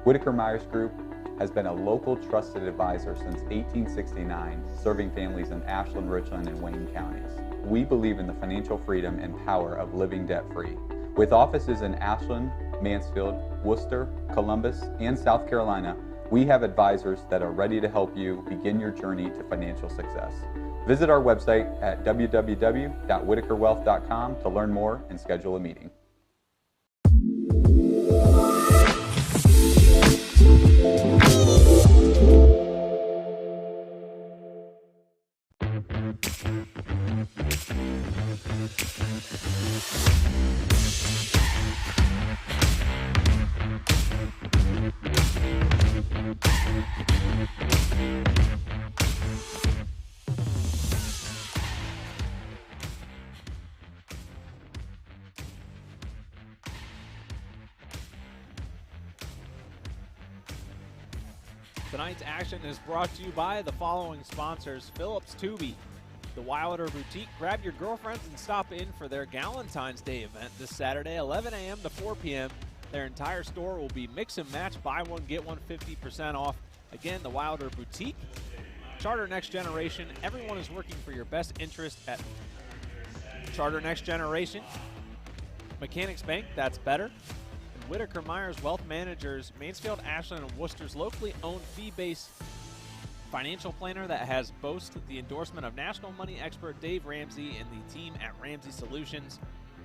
Whitaker Myers Group has been a local trusted advisor since 1869, serving families in Ashland, Richland, and Wayne counties. We believe in the financial freedom and power of living debt-free. With offices in Ashland, Mansfield, Worcester, Columbus, and South Carolina, we have advisors that are ready to help you begin your journey to financial success. Visit our website at www.whitakerwealth.com to learn more and schedule a meeting. Tonight's action is brought to you by the following sponsors: Phillips Tube, the Wilder Boutique. Grab your girlfriends and stop in for their Galentine's Day event this Saturday, 11 a.m. to 4 p.m. Their entire store will be mix and match, buy one, get one, 50% off. Again, the Wilder Boutique. Charter Next Generation. Everyone is working for your best interest at Charter Next Generation. Mechanics Bank, that's better. Whitaker Myers Wealth Managers, Mansfield, Ashland, and Worcester's locally owned fee-based financial planner that has boasted the endorsement of national money expert Dave Ramsey and the team at Ramsey Solutions.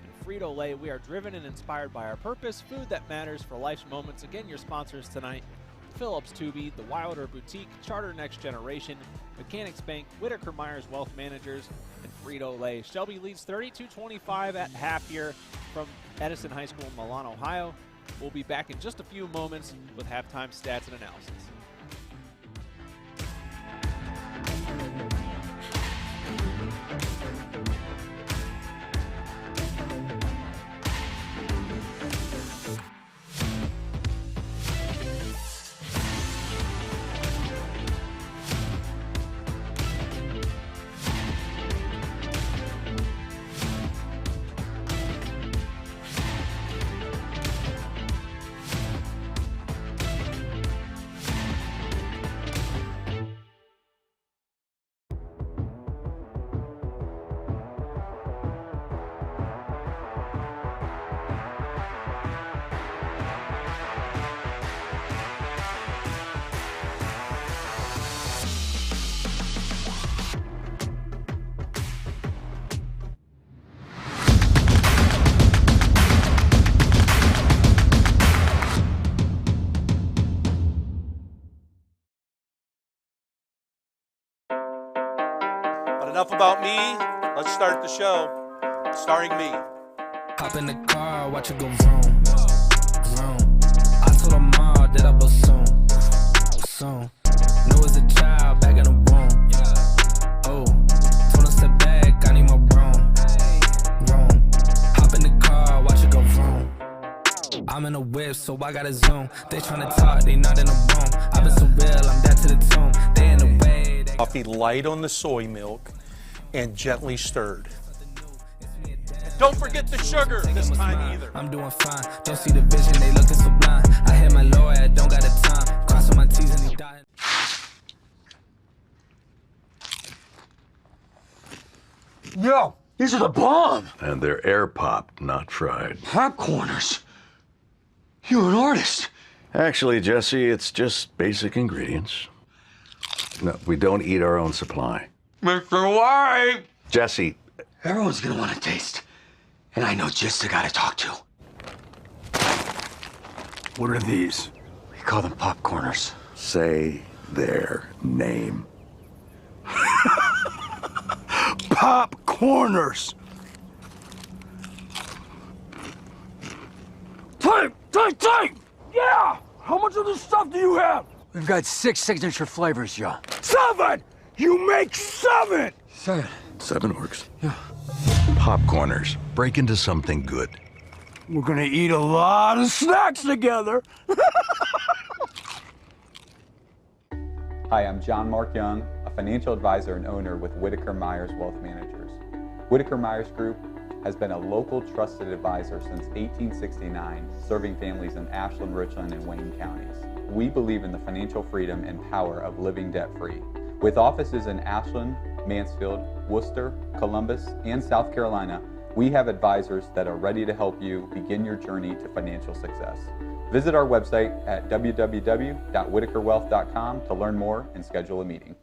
And Frito Lay, we are driven and inspired by our purpose, food that matters for life's moments. Again, your sponsors tonight: Phillips Tube, The Wilder Boutique, Charter Next Generation, Mechanics Bank, Whitaker Myers Wealth Managers, and Frito Lay. Shelby leads 32-25 at half here from Edison High School in Milan, Ohio. We'll be back in just a few moments with halftime stats and analysis. Enough about me. Let's start the show. Starring me. Hop in the car, watch it go vroom, vroom. I told her mom that I was soon. Knew as a child, back in the womb. Oh, told her step back, I need my room. Hop in the car, watch it go vroom. I'm in a whip, so I gotta zoom. They tryna talk, they not in the room. I've been so real, I'm dead to the tomb. They in the way. Coffee light on the soy milk and gently stirred. Don't forget the sugar this time either. I'm doing fine. Don't see the vision, they looking so blind. I hit my lawyer, don't got the time. Crossing my T's and he dying. Yo, these are the bomb! And they're air popped, not fried. Popcorners. You're an artist. Actually, Jesse, it's just basic ingredients. No, we don't eat our own supply. Mr. White! Jesse. Everyone's gonna want to taste. And I know just the guy to talk to. What are these? We call them popcorners. Say their name. Popcorners! Take! Yeah! How much of this stuff do you have? We've got 6 signature flavors, yo. 7! You make 7! 7. 7 works. Yeah. Popcorners. Break into something good. We're gonna eat a lot of snacks together. Hi, I'm John Mark Young, a financial advisor and owner with Whitaker Myers Wealth Managers. Whitaker Myers Group has been a local trusted advisor since 1869, serving families in Ashland, Richland, and Wayne counties. We believe in the financial freedom and power of living debt-free. With offices in Ashland, Mansfield, Worcester, Columbus, and South Carolina, we have advisors that are ready to help you begin your journey to financial success. Visit our website at www.whitakerwealth.com to learn more and schedule a meeting.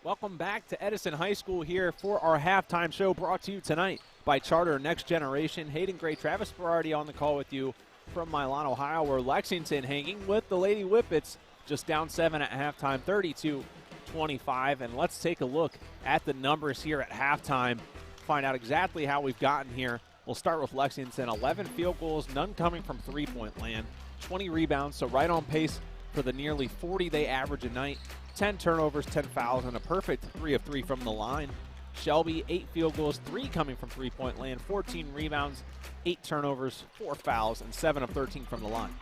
Welcome back to Edison High School here for our halftime show, brought to you tonight by Charter Next Generation. Hayden Gray, Travis Berardi on the call with you from Milan, Ohio, where Lexington hanging with the Lady Whippets, just down 7 at halftime, 32-25. And let's take a look at the numbers here at halftime, find out exactly how we've gotten here. We'll start with Lexington, 11 field goals, none coming from three-point land, 20 rebounds, so right on pace for the nearly 40 they average a night. 10 turnovers, 10 fouls, and a perfect 3 of 3 from the line. Shelby, 8 field goals, 3 coming from three-point land, 14 rebounds, 8 turnovers, 4 fouls, and 7 of 13 from the line.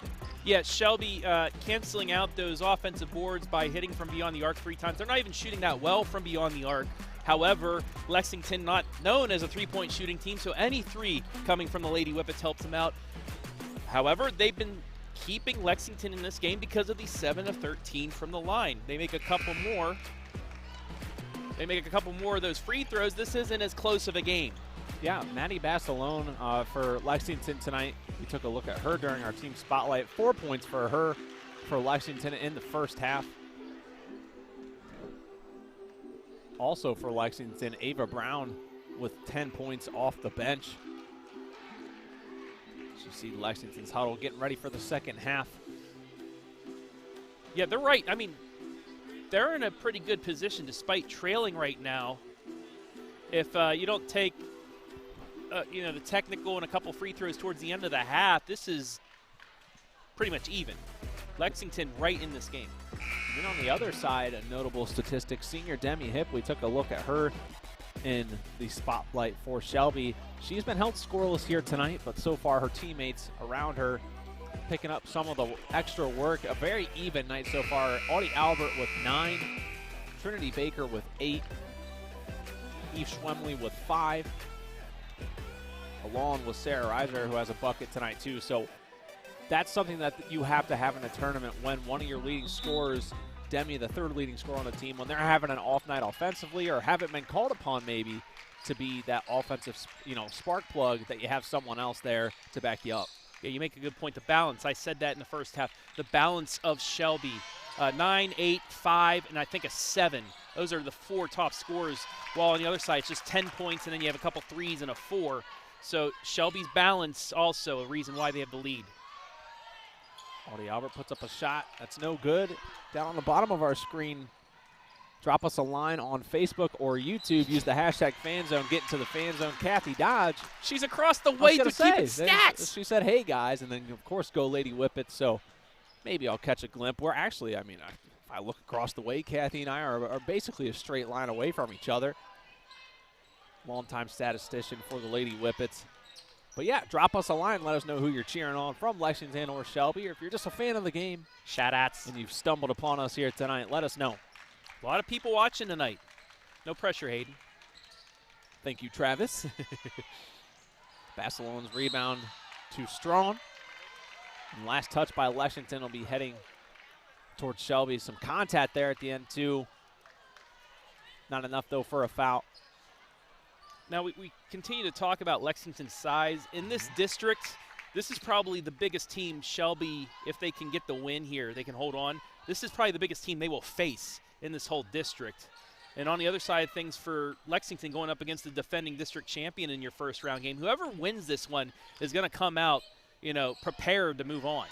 Yeah, Shelby canceling out those offensive boards by hitting from beyond the arc 3 times. They're not even shooting that well from beyond the arc. However, Lexington not known as a three-point shooting team, so any 3 coming from the Lady Whippets helps them out. However, they've been keeping Lexington in this game because of the 7 of 13 from the line. They make a couple more. They make a couple more of those free throws. This isn't as close of a game. Yeah, Maddie Basalone for Lexington tonight. We took a look at her during our team spotlight. 4 points for her for Lexington in the first half. Also for Lexington, Ava Brown with 10 points off the bench. You see Lexington's huddle getting ready for the second half. Yeah, they're right. I mean, they're in a pretty good position despite trailing right now. If you don't take the technical and a couple free throws towards the end of the half, this is pretty much even. Lexington right in this game. And then on the other side, a notable statistic, senior Demi Hip, we took a look at her in the spotlight for Shelby. She's been held scoreless here tonight, but so far her teammates around her picking up some of the extra work. A very even night so far. Audie Albert with 9, Trinity Baker with 8, Eve Schwemley with 5, along with Sarah Reiser, who has a bucket tonight too. So that's something that you have to have in a tournament when one of your leading scorers, Demi, the 3rd leading scorer on the team, when they're having an off night offensively or haven't been called upon maybe to be that offensive, spark plug, that you have someone else there to back you up. Yeah, you make a good point. The balance, I said that in the first half. The balance of Shelby, 9, 8, 5, and I think a 7. Those are the 4 top scorers, while on the other side it's just 10 points, and then you have a couple 3s and a 4. So Shelby's balance also a reason why they have the lead. Audie Albert puts up a shot. That's no good. Down on the bottom of our screen, drop us a line on Facebook or YouTube. Use the hashtag FanZone. Get into the Fan Zone. Kathy Dodge. She's across the way to keep it stats. She said, hey, guys, and then, of course, go Lady Whippets. So maybe I'll catch a glimpse. We're actually, if I look across the way, Kathy and I are basically a straight line away from each other. Longtime statistician for the Lady Whippets. But, yeah, drop us a line. Let us know who you're cheering on from Lexington or Shelby. Or if you're just a fan of the game, shout-outs, and you've stumbled upon us here tonight, let us know. A lot of people watching tonight. No pressure, Hayden. Thank you, Travis. Basalone's rebound to Strong. And last touch by Lexington will be heading towards Shelby. Some contact there at the end, too. Not enough, though, for a foul. Now, we continue to talk about Lexington's size. In this district, this is probably the biggest team Shelby, if they can get the win here, they can hold on. This is probably the biggest team they will face in this whole district. And on the other side of things for Lexington, going up against the defending district champion in your first round game, whoever wins this one is going to come out, prepared to move on.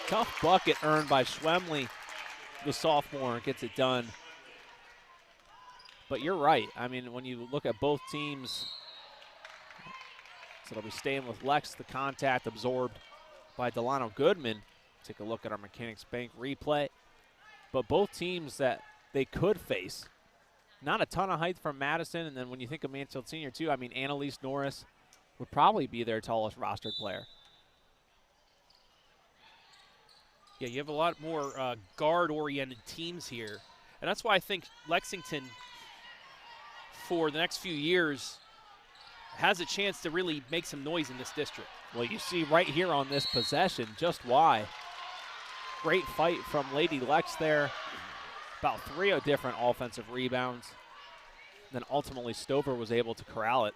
Tough bucket earned by Schwemley, the sophomore, gets it done. But you're right. When you look at both teams, so they'll be staying with Lex, the contact absorbed by Delano Goodman. Take a look at our Mechanics Bank replay. But both teams that they could face, not a ton of height from Madison. And then when you think of Mansfield Senior, too, Annalise Norris would probably be their tallest rostered player. Yeah, you have a lot more guard-oriented teams here. And that's why I think Lexington, for the next few years, has a chance to really make some noise in this district. Well, you see right here on this possession just why. Great fight from Lady Lex there. About 3 different offensive rebounds. Then ultimately Stover was able to corral it.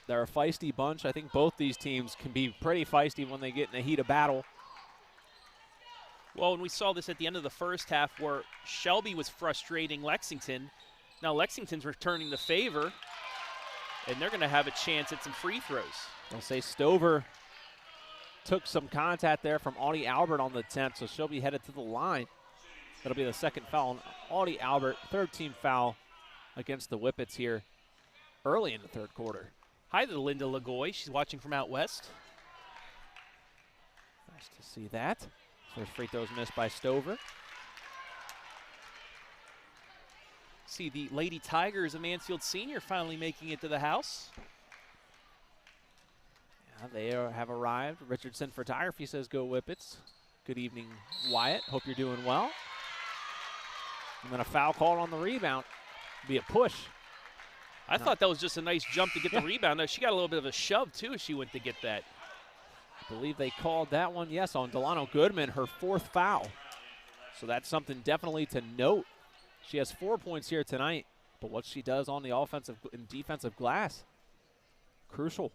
They're a feisty bunch. I think both these teams can be pretty feisty when they get in the heat of battle. Well, and we saw this at the end of the first half where Shelby was frustrating Lexington. Now Lexington's returning the favor, and they're going to have a chance at some free throws. I'll say Stover took some contact there from Audie Albert on the attempt, so she'll be headed to the line. That'll be the second foul on Audie Albert, 3rd team foul against the Whippets here early in the 3rd quarter. Hi to Linda Lagoy. She's watching from out west. Nice to see that. First free throws missed by Stover. See the Lady Tigers of Mansfield Senior finally making it to the house. They have arrived. Richardson Photography says go Whippets. Good evening, Wyatt. Hope you're doing well. And then a foul called on the rebound. Be a push. I thought that was just a nice jump to get the rebound. No, she got a little bit of a shove, too, as she went to get that. I believe they called that one, yes, on Delano Goodman, her 4th foul. So that's something definitely to note. She has 4 points here tonight, but what she does on the offensive and defensive glass, crucial.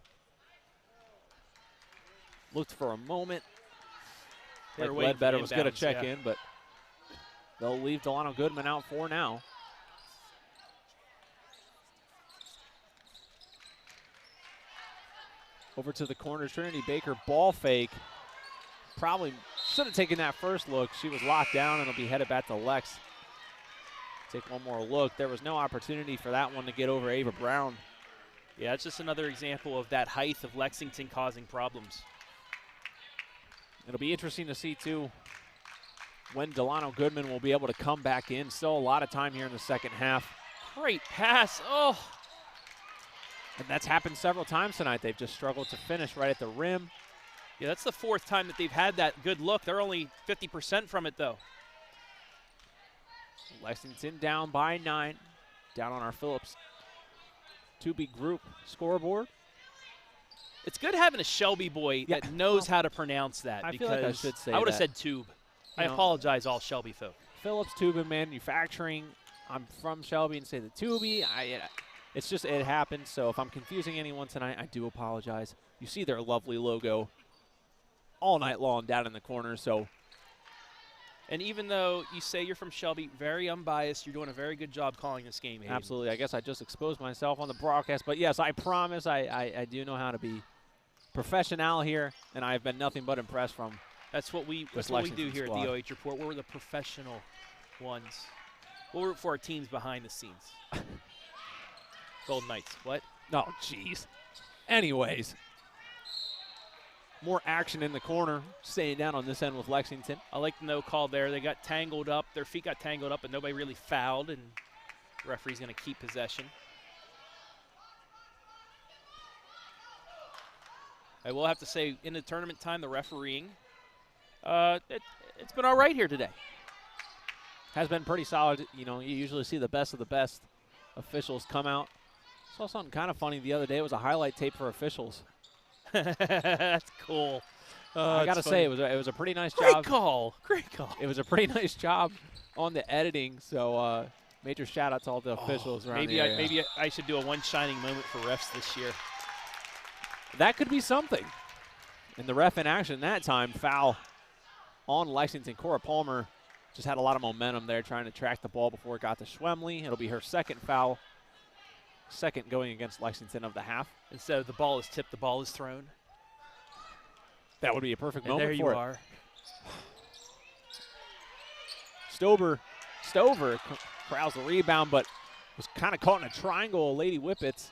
Looked for a moment. Like Ledbetter was going to check in, but they'll leave Delano Goodman out for now. Over to the corner, Trinity Baker, ball fake. Probably should have taken that first look. She was locked down, and it'll be headed back to Lex. Take one more look. There was no opportunity for that one to get over Ava Brown. Yeah, it's just another example of that height of Lexington causing problems. It'll be interesting to see, too, when Delano Goodman will be able to come back in. Still a lot of time here in the second half. Great pass. Oh. And that's happened several times tonight. They've just struggled to finish right at the rim. Yeah, that's the 4th time that they've had that good look. They're only 50% from it, though. Lexington down by 9. Down on our Phillips Tube group scoreboard. It's good having a Shelby boy that knows how to pronounce that. I feel like I should say I would have that. said Tube. I apologize, all Shelby folk. Phillips Tube and Manufacturing. I'm from Shelby and say the Tubey. It's just, it happens. So if I'm confusing anyone tonight, I do apologize. You see their lovely logo all night long down in the corner. So, and even though you say you're from Shelby, very unbiased, you're doing a very good job calling this game, Hayden. Absolutely. I guess I just exposed myself on the broadcast. But, yes, I promise I do know how to be professional here, and I've been nothing but impressed from That's what we do here squad. At the OH Report. We're the professional ones. We'll root for our teams behind the scenes. Golden Knights. What? No, jeez. Anyways, more action in the corner, staying down on this end with Lexington. I like the no call there. They got tangled up. Their feet got tangled up, but nobody really fouled, and the referee's going to keep possession. I will have to say, in the tournament time, the refereeing, it's been all right here today. Has been pretty solid. You know, you usually see the best of the best officials come out. Saw something kind of funny the other day. It was a highlight tape for officials. That's cool. I got to say, it was a pretty nice Great job. Great call. It was a pretty nice job on the editing. So major shout out to all the officials around the area. Maybe I should do a one shining moment for refs this year. That could be something. And the ref in action that time, foul on Lexington. Cora Palmer just had a lot of momentum there trying to track the ball before it got to Schwemley. It'll be her second foul. Second going against Lexington of the half. Instead of the ball is tipped, the ball is thrown. That would be a perfect and moment there you for it. are. Stover corrals the rebound, but was kind of caught in a triangle of Lady Whippets.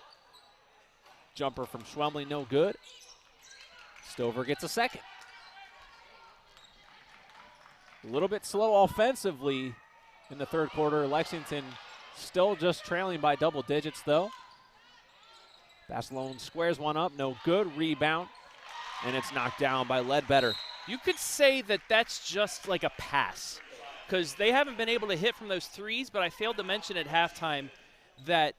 Jumper from Schwemley, no good. Stover gets a second. A little bit slow offensively in the third quarter. Lexington still just trailing by double digits, though. Basilone squares one up, no good. Rebound, and it's knocked down by Ledbetter. You could say that that's just like a pass because they haven't been able to hit from those threes, but I failed to mention at halftime that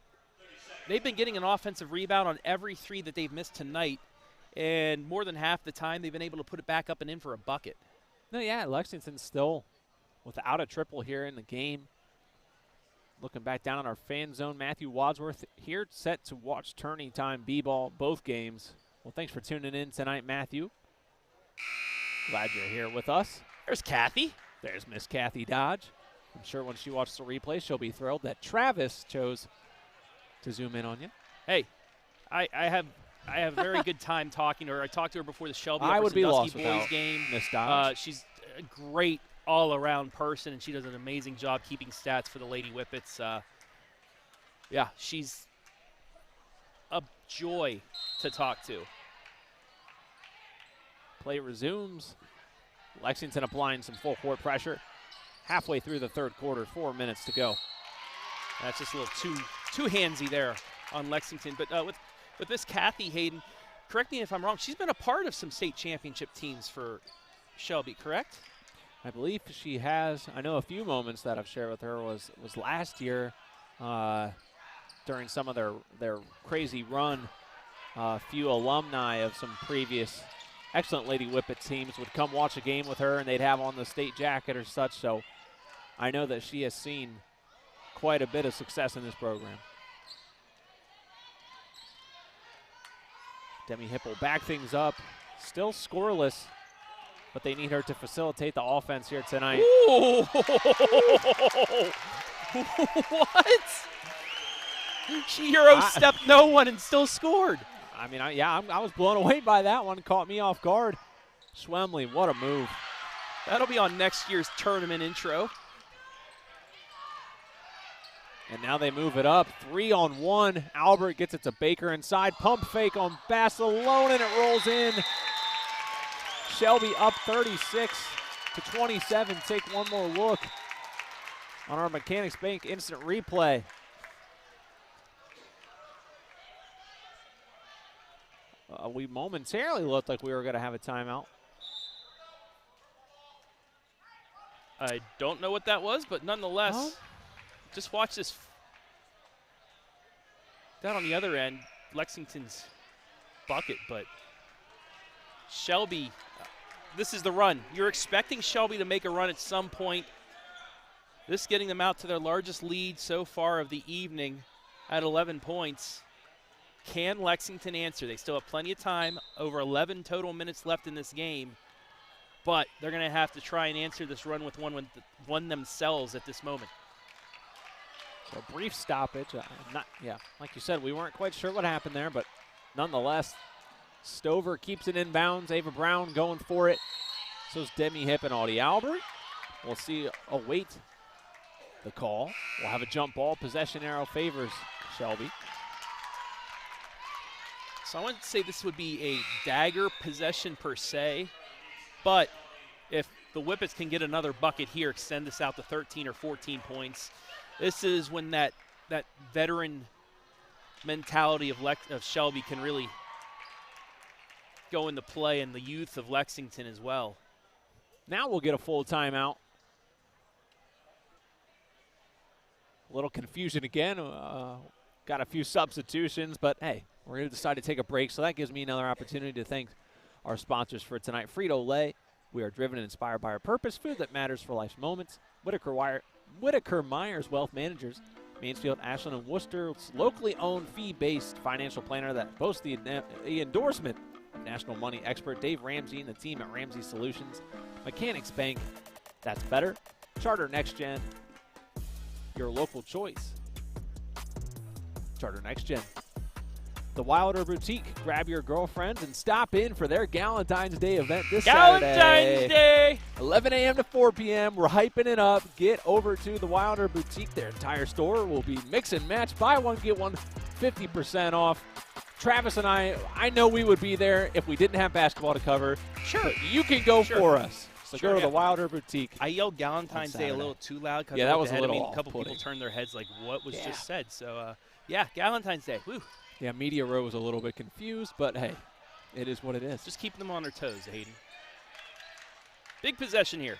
they've been getting an offensive rebound on every three that they've missed tonight, and more than half the time they've been able to put it back up and in for a bucket. No, yeah, Lexington still without a triple here in the game. Looking back down on our fan zone, Matthew Wadsworth here set to watch tourney time B-ball both games. Well, thanks for tuning in tonight, Matthew. Glad you're here with us. There's Kathy. There's Miss Kathy Dodge. I'm sure when she watches the replay, she'll be thrilled that Travis chose to zoom in on you. Hey, I have a very good time talking to her. I talked to her before the Shelby I would be lost boys without game. Miss Dodge. She's a great all-around person, and she does an amazing job keeping stats for the Lady Whippets. Yeah, she's a joy to talk to. Play resumes. Lexington applying some full court pressure. Halfway through the third quarter, 4 minutes to go. That's just a little too handsy there on Lexington. But with Miss Kathy Hayden, correct me if I'm wrong, she's been a part of some state championship teams for Shelby, correct? I believe she has. I know a few moments that I've shared with her was last year during some of their crazy run. A few alumni of some previous excellent Lady Whippet teams would come watch a game with her, and they'd have on the state jacket or such. So I know that she has seen quite a bit of success in this program. Demi Hipp will back things up. Still scoreless, but they need her to facilitate the offense here tonight. Ooh. What? She hero stepped no one and still scored. I mean, I was blown away by that one. Caught me off guard. Schwemley, what a move. That'll be on next year's tournament intro. And now they move it up. 3-on-1. Albert gets it to Baker inside. Pump fake on Basilone, and it rolls in. Shelby up 36-27. Take one more look on our Mechanics Bank instant replay. We momentarily looked like we were going to have a timeout. I don't know what that was, but nonetheless, just watch this. Down on the other end, Lexington's bucket, but Shelby, this is the run. You're expecting Shelby to make a run at some point. This getting them out to their largest lead so far of the evening at 11 points. Can Lexington answer? They still have plenty of time, over 11 total minutes left in this game, but they're going to have to try and answer this run with one themselves at this moment. So a brief stoppage. Like you said, we weren't quite sure what happened there, but nonetheless, Stover keeps it inbounds. Ava Brown going for it. So is Demi Hipp and Audie Albert. We'll see, await the call. We'll have a jump ball. Possession arrow favors Shelby. So I wouldn't say this would be a dagger possession per se, but if the Whippets can get another bucket here, extend this out to 13 or 14 points, this is when that veteran mentality of Shelby can really go into play, and the youth of Lexington as well. Now we'll get a full timeout. A little confusion again. Got a few substitutions, but hey, we're going to decide to take a break, so that gives me another opportunity to thank our sponsors for tonight. Frito Lay, we are driven and inspired by our purpose, food that matters for life's moments. Whitaker Myers Wealth Managers, Mansfield, Ashland, and Worcester's locally owned fee-based financial planner that boasts the endorsement of national money expert Dave Ramsey and the team at Ramsey Solutions. Mechanics Bank, that's better. Charter Next Gen, your local choice. Charter Next Gen. The Wilder Boutique. Grab your girlfriends and stop in for their Galentine's Day event this Saturday. Galentine's Day! 11 a.m. to 4 p.m. We're hyping it up. Get over to the Wilder Boutique. Their entire store will be mix and match. Buy one, get one, 50% off. Travis and I know we would be there if we didn't have basketball to cover. Sure. But you can go for us. So go to the Wilder Boutique. I yelled Galentine's Day a little too loud. Yeah, that was a little a couple people turned their heads like, what was just said? So, yeah, Galentine's Day. Woo. Yeah, Media Row was a little bit confused, but hey, it is what it is. Just keep them on their toes, Hayden. Big possession here.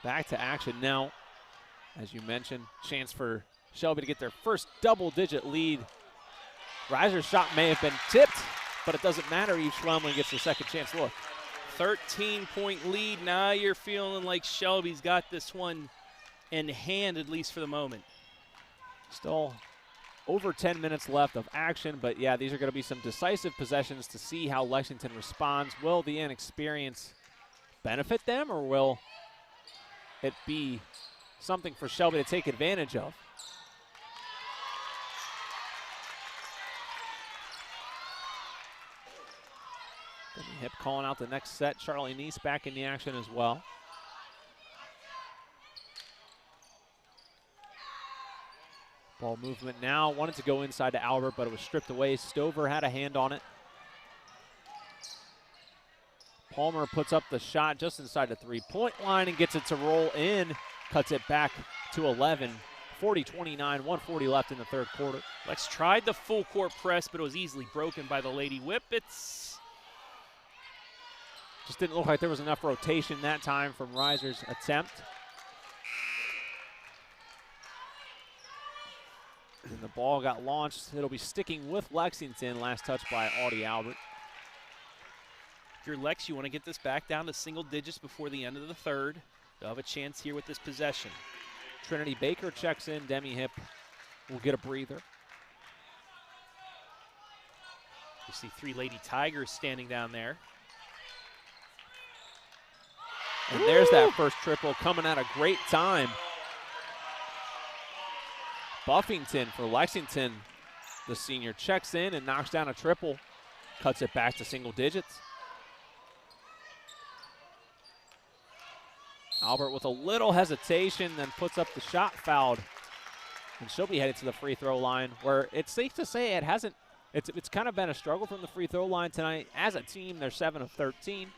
Back to action now. As you mentioned, chance for Shelby to get their first double-digit lead. Reiser's shot may have been tipped, but it doesn't matter. Eve Schwemley gets the second chance look. 13-point lead. Now you're feeling like Shelby's got this one in hand, at least for the moment. Still over 10 minutes left of action, but yeah, these are going to be some decisive possessions to see how Lexington responds. Will the inexperience benefit them, or will it be something for Shelby to take advantage of? Demi Hipp calling out the next set. Charlie Neese back in the action as well. Ball movement now. Wanted to go inside to Albert, but it was stripped away. Stover had a hand on it. Palmer puts up the shot just inside the three-point line and gets it to roll in. Cuts it back to 11. 40-29, 1:40 left in the third quarter. Lex tried the full court press, but it was easily broken by the Lady Whippets. Just didn't look like there was enough rotation that time from Reiser's attempt. And the ball got launched. It'll be sticking with Lexington. Last touch by Audie Albert. If you're Lex, you want to get this back down to single digits before the end of the third. They'll have a chance here with this possession. Trinity Baker checks in. Demi Hip will get a breather. You see 3 Lady Tigers standing down there. And there's that first triple coming at a great time. Buffington for Lexington. The senior checks in and knocks down a triple. Cuts it back to single digits. Albert with a little hesitation, then puts up the shot, fouled. And she'll be headed to the free throw line, where it's safe to say it's kind of been a struggle from the free throw line tonight. As a team, they're 7 of 13.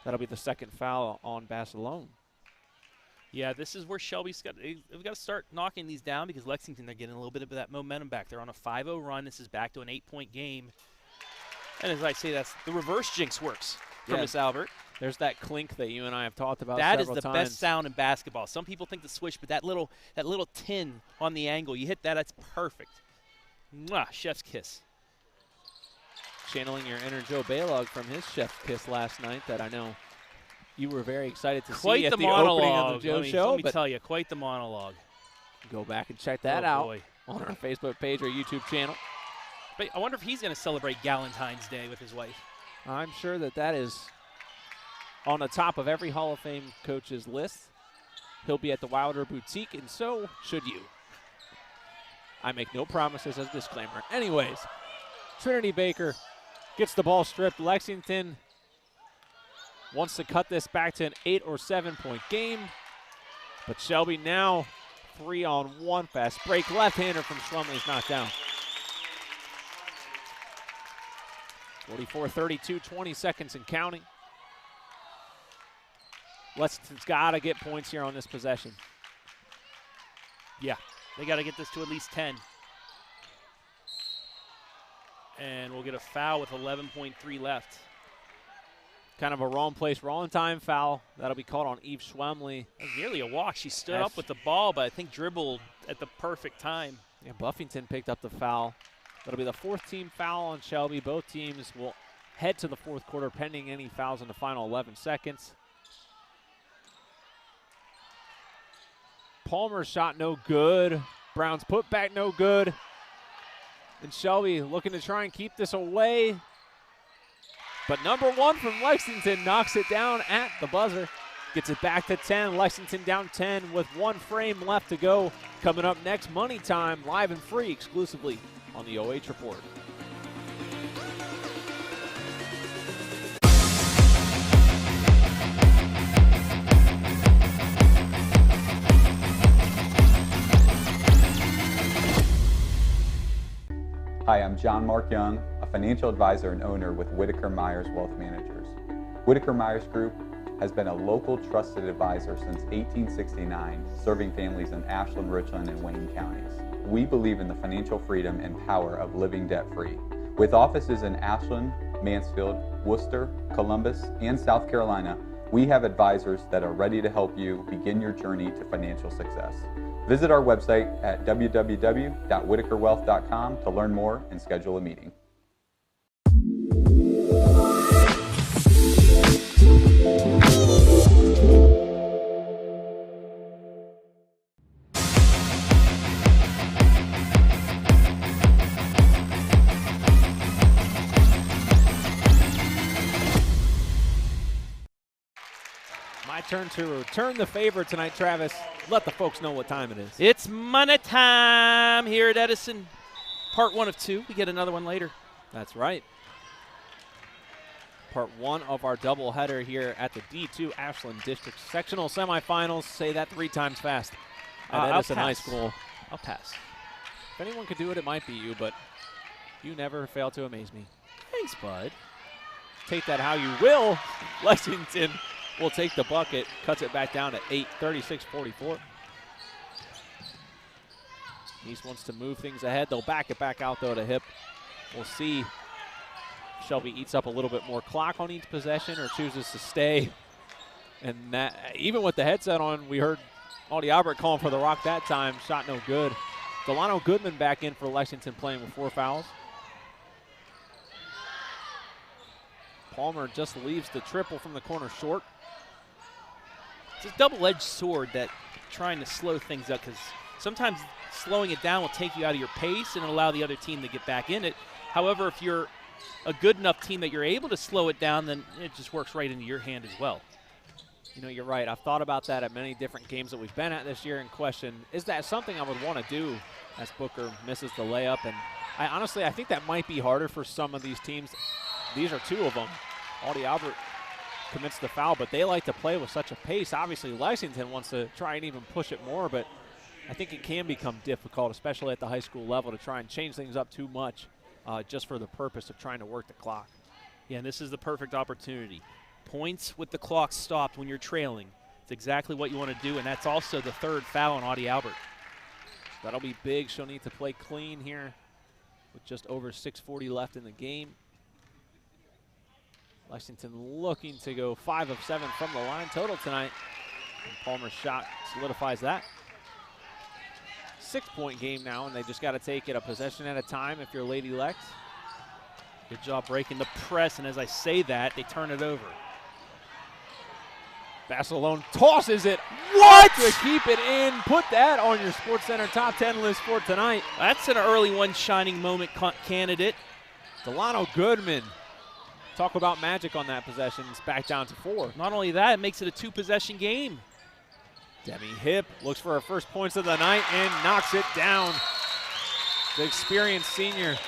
That'll be the second foul on Basilone. Yeah, this is where Shelby's we've got to start knocking these down, because Lexington, they're getting a little bit of that momentum back. They're on a 5-0 run. This is back to an 8-point game. And as I say, that's the reverse jinx works for Miss Albert. There's that clink that you and I have talked about That is several the times. best sound in basketball. Some people think the swish, but that little tin on the angle, you hit that, that's perfect. Mwah, chef's kiss. Channeling your inner Joe Baylog from his chef's kiss last night that I know you were very excited to see at the opening of the Joe show. Let me tell you, quite the monologue. Go back and check that out on our Facebook page or YouTube channel. But I wonder if he's going to celebrate Galentine's Day with his wife. I'm sure that is on the top of every Hall of Fame coach's list. He'll be at the Wilder Boutique, and so should you. I make no promises as a disclaimer. Anyways, Trinity Baker gets the ball stripped. Lexington wants to cut this back to an 8 or 7 point game. But Shelby now 3-on-1. Fast break. Left-hander from Schwemley's knocked down. 44-32, 20 seconds and counting. Lexington's got to get points here on this possession. Yeah, they got to get this to at least 10. And we'll get a foul with 11.3 left. Kind of a wrong place, wrong time foul. That'll be called on Eve Schwemley. That was nearly a walk. She stood up with the ball, but I think dribbled at the perfect time. Yeah, Buffington picked up the foul. That'll be the 4th team foul on Shelby. Both teams will head to the fourth quarter pending any fouls in the final 11 seconds. Palmer's shot no good. Brown's putback no good. And Shelby looking to try and keep this away. But number 1 from Lexington knocks it down at the buzzer. Gets it back to 10. Lexington down 10 with 1 frame left to go. Coming up next, Money Time, live and free exclusively on the OH Report. Hi, I'm John Mark Young, a financial advisor and owner with Whitaker Myers Wealth Managers. Whitaker Myers Group has been a local trusted advisor since 1869, serving families in Ashland, Richland, and Wayne counties. We believe in the financial freedom and power of living debt-free. With offices in Ashland, Mansfield, Worcester, Columbus, and South Carolina, we have advisors that are ready to help you begin your journey to financial success. Visit our website at www.whitakerwealth.com to learn more and schedule a meeting. My turn to return the favor tonight, Travis. Let the folks know what time it is. It's money time here at Edison. Part 1 of 2. We get another one later. That's right. Part 1 of our doubleheader here at the D2 Ashland District Sectional Semifinals. Say that 3 times fast at Edison High School. I'll pass. If anyone could do it, it might be you, but you never fail to amaze me. Thanks, bud. Take that how you will. Lexington will take the bucket, cuts it back down to 8, 36-44. East wants to move things ahead. They'll back it back out, though, to Hip. We'll see. Shelby eats up a little bit more clock on each possession or chooses to stay. And that, even with the headset on, we heard Audie Albert calling for the rock that time. Shot no good. Delano Goodman back in for Lexington, playing with 4 fouls. Palmer just leaves the triple from the corner short. It's a double-edged sword, that trying to slow things up, because sometimes slowing it down will take you out of your pace and allow the other team to get back in it. However, if you're a good enough team that you're able to slow it down, then it just works right into your hand as well. You know, you're right. I've thought about that at many different games that we've been at this year and question, is that something I would want to do as Booker misses the layup? And I think that might be harder for some of these teams. These are 2 of them. Audie Albert commits the foul, but they like to play with such a pace. Obviously, Lexington wants to try and even push it more, but I think it can become difficult, especially at the high school level, to try and change things up too much just for the purpose of trying to work the clock. Yeah, and this is the perfect opportunity. Points with the clock stopped when you're trailing. It's exactly what you want to do, and that's also the 3rd foul on Audie Albert. That'll be big. She'll need to play clean here with just over 6:40 left in the game. Lexington looking to go 5 of 7 from the line total tonight. And Palmer's shot solidifies that. 6-point game now, and they just got to take it a possession at a time if you're Lady Lex. Good job breaking the press, and as I say that, they turn it over. Bassalone tosses it. What? To keep it in. Put that on your SportsCenter top 10 list for tonight. That's an early one shining moment candidate. Delano Goodman. Talk about magic on that possession. It's back down to 4. Not only that, it makes it a 2-possession game. Demi Hip looks for her first points of the night and knocks it down. The experienced senior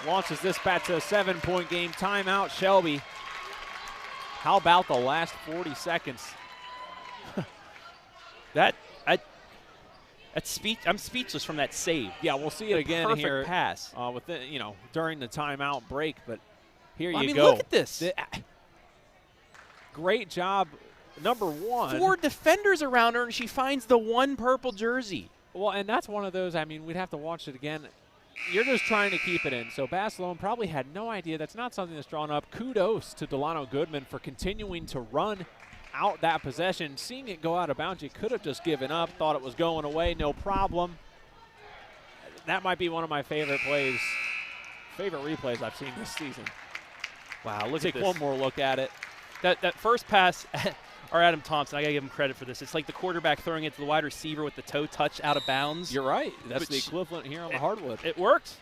launches this back to a 7-point game. Timeout, Shelby. How about the last 40 seconds? I'm speechless from that save. Yeah, we'll see it again perfect here. Pass. During the timeout break, but here you I mean, go. Look at this. Great job, number 1. 4 defenders around her, and she finds the 1 purple jersey. Well, and that's one of those, we'd have to watch it again. You're just trying to keep it in. So Bassalone probably had no idea. That's not something that's drawn up. Kudos to Delano Goodman for continuing to run out that possession. Seeing it go out of bounds, you could have just given up, thought it was going away, no problem. That might be one of my favorite replays I've seen this season. Wow, look Take at this. one more look at it. That first pass, or Adam Thompson, I got to give him credit for this. It's like the quarterback throwing it to the wide receiver with the toe touch out of bounds. You're right. That's But the equivalent here on the hardwood. It worked.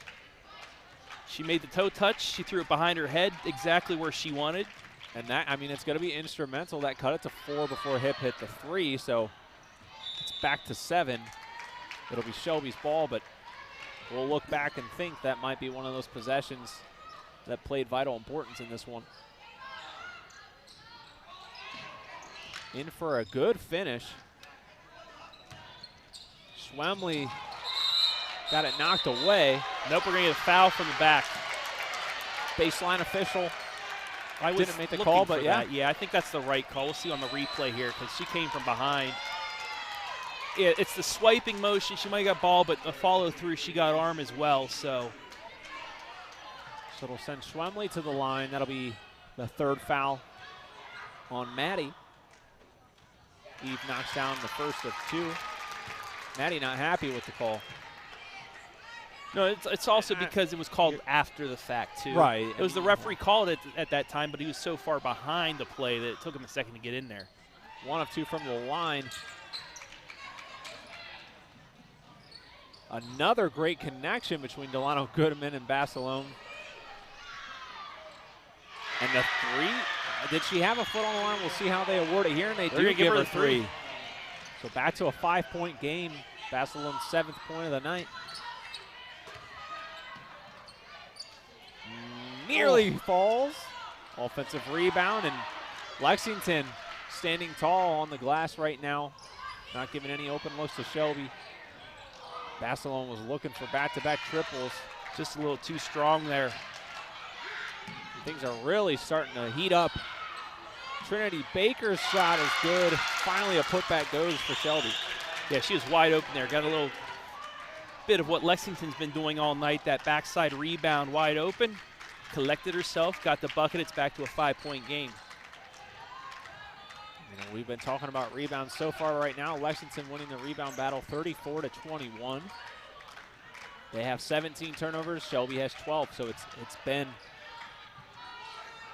She made the toe touch. She threw it behind her head exactly where she wanted. And that, it's going to be instrumental. That cut it to 4 before Hip hit the 3, so it's back to 7. It'll be Shelby's ball, but we'll look back and think that might be one of those possessions that played vital importance in this one. In for a good finish. Schwemley got it knocked away. Nope, we're going to get a foul from the back. Baseline official. I didn't make the call, but yeah. Yeah, I think that's the right call. We'll see on the replay here because she came from behind. Yeah, it's the swiping motion. She might have got ball, but the follow through, she got arm as well. So it'll send Schwemley to the line. That'll be the 3rd foul on Maddie. Eve knocks down the first of 2. Maddie not happy with the call. No, it's also because it was called after the fact, too. Right. It was the referee called it at that time, but he was so far behind the play that it took him a second to get in there. 1 of 2 from the line. Another great connection between Delano Goodman and Bassalone. And the 3, did she have a foot on the line? We'll see how they award it here, and they do give her 3. So back to a 5-point game. Bassalone's 7th point of the night. Nearly falls. Offensive rebound, and Lexington standing tall on the glass right now. Not giving any open looks to Shelby. Bassalone was looking for back-to-back triples. Just a little too strong there. Things are really starting to heat up. Trinity Baker's shot is good. Finally, a putback goes for Shelby. Yeah, she was wide open there. Got a little bit of what Lexington's been doing all night, that backside rebound wide open. Collected herself, got the bucket. It's back to a 5-point game. You know, we've been talking about rebounds so far right now. Lexington winning the rebound battle 34-21. They have 17 turnovers. Shelby has 12, so it's been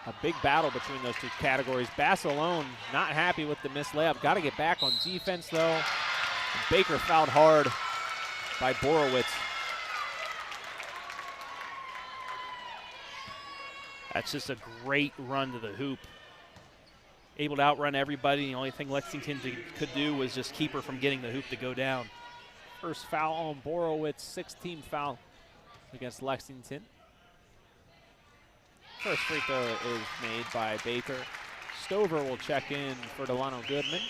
a big battle between those two categories. Basilone not happy with the missed layup. Got to get back on defense, though. And Baker fouled hard by Borowitz. That's just a great run to the hoop. Able to outrun everybody. The only thing Lexington could do was just keep her from getting the hoop to go down. First foul on Borowitz, 16th foul against Lexington. First free throw is made by Baker. Stover will check in for Delano Goodman.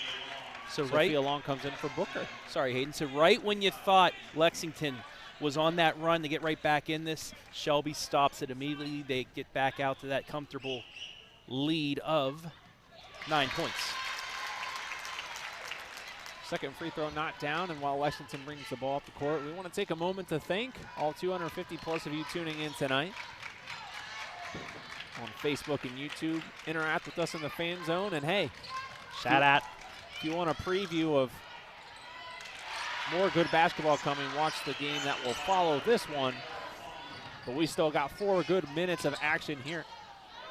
So Sophia Long comes in for Booker. Sorry, Hayden. So right when you thought Lexington was on that run to get right back in this, Shelby stops it immediately. They get back out to that comfortable lead of 9 points. Second free throw not down, and while Lexington brings the ball up the court, we want to take a moment to thank all 250 plus of you tuning in tonight on Facebook and YouTube. Interact with us in the fan zone, and hey, shout out. If you want a preview of more good basketball coming, watch the game that will follow this one. But we still got 4 good minutes of action here.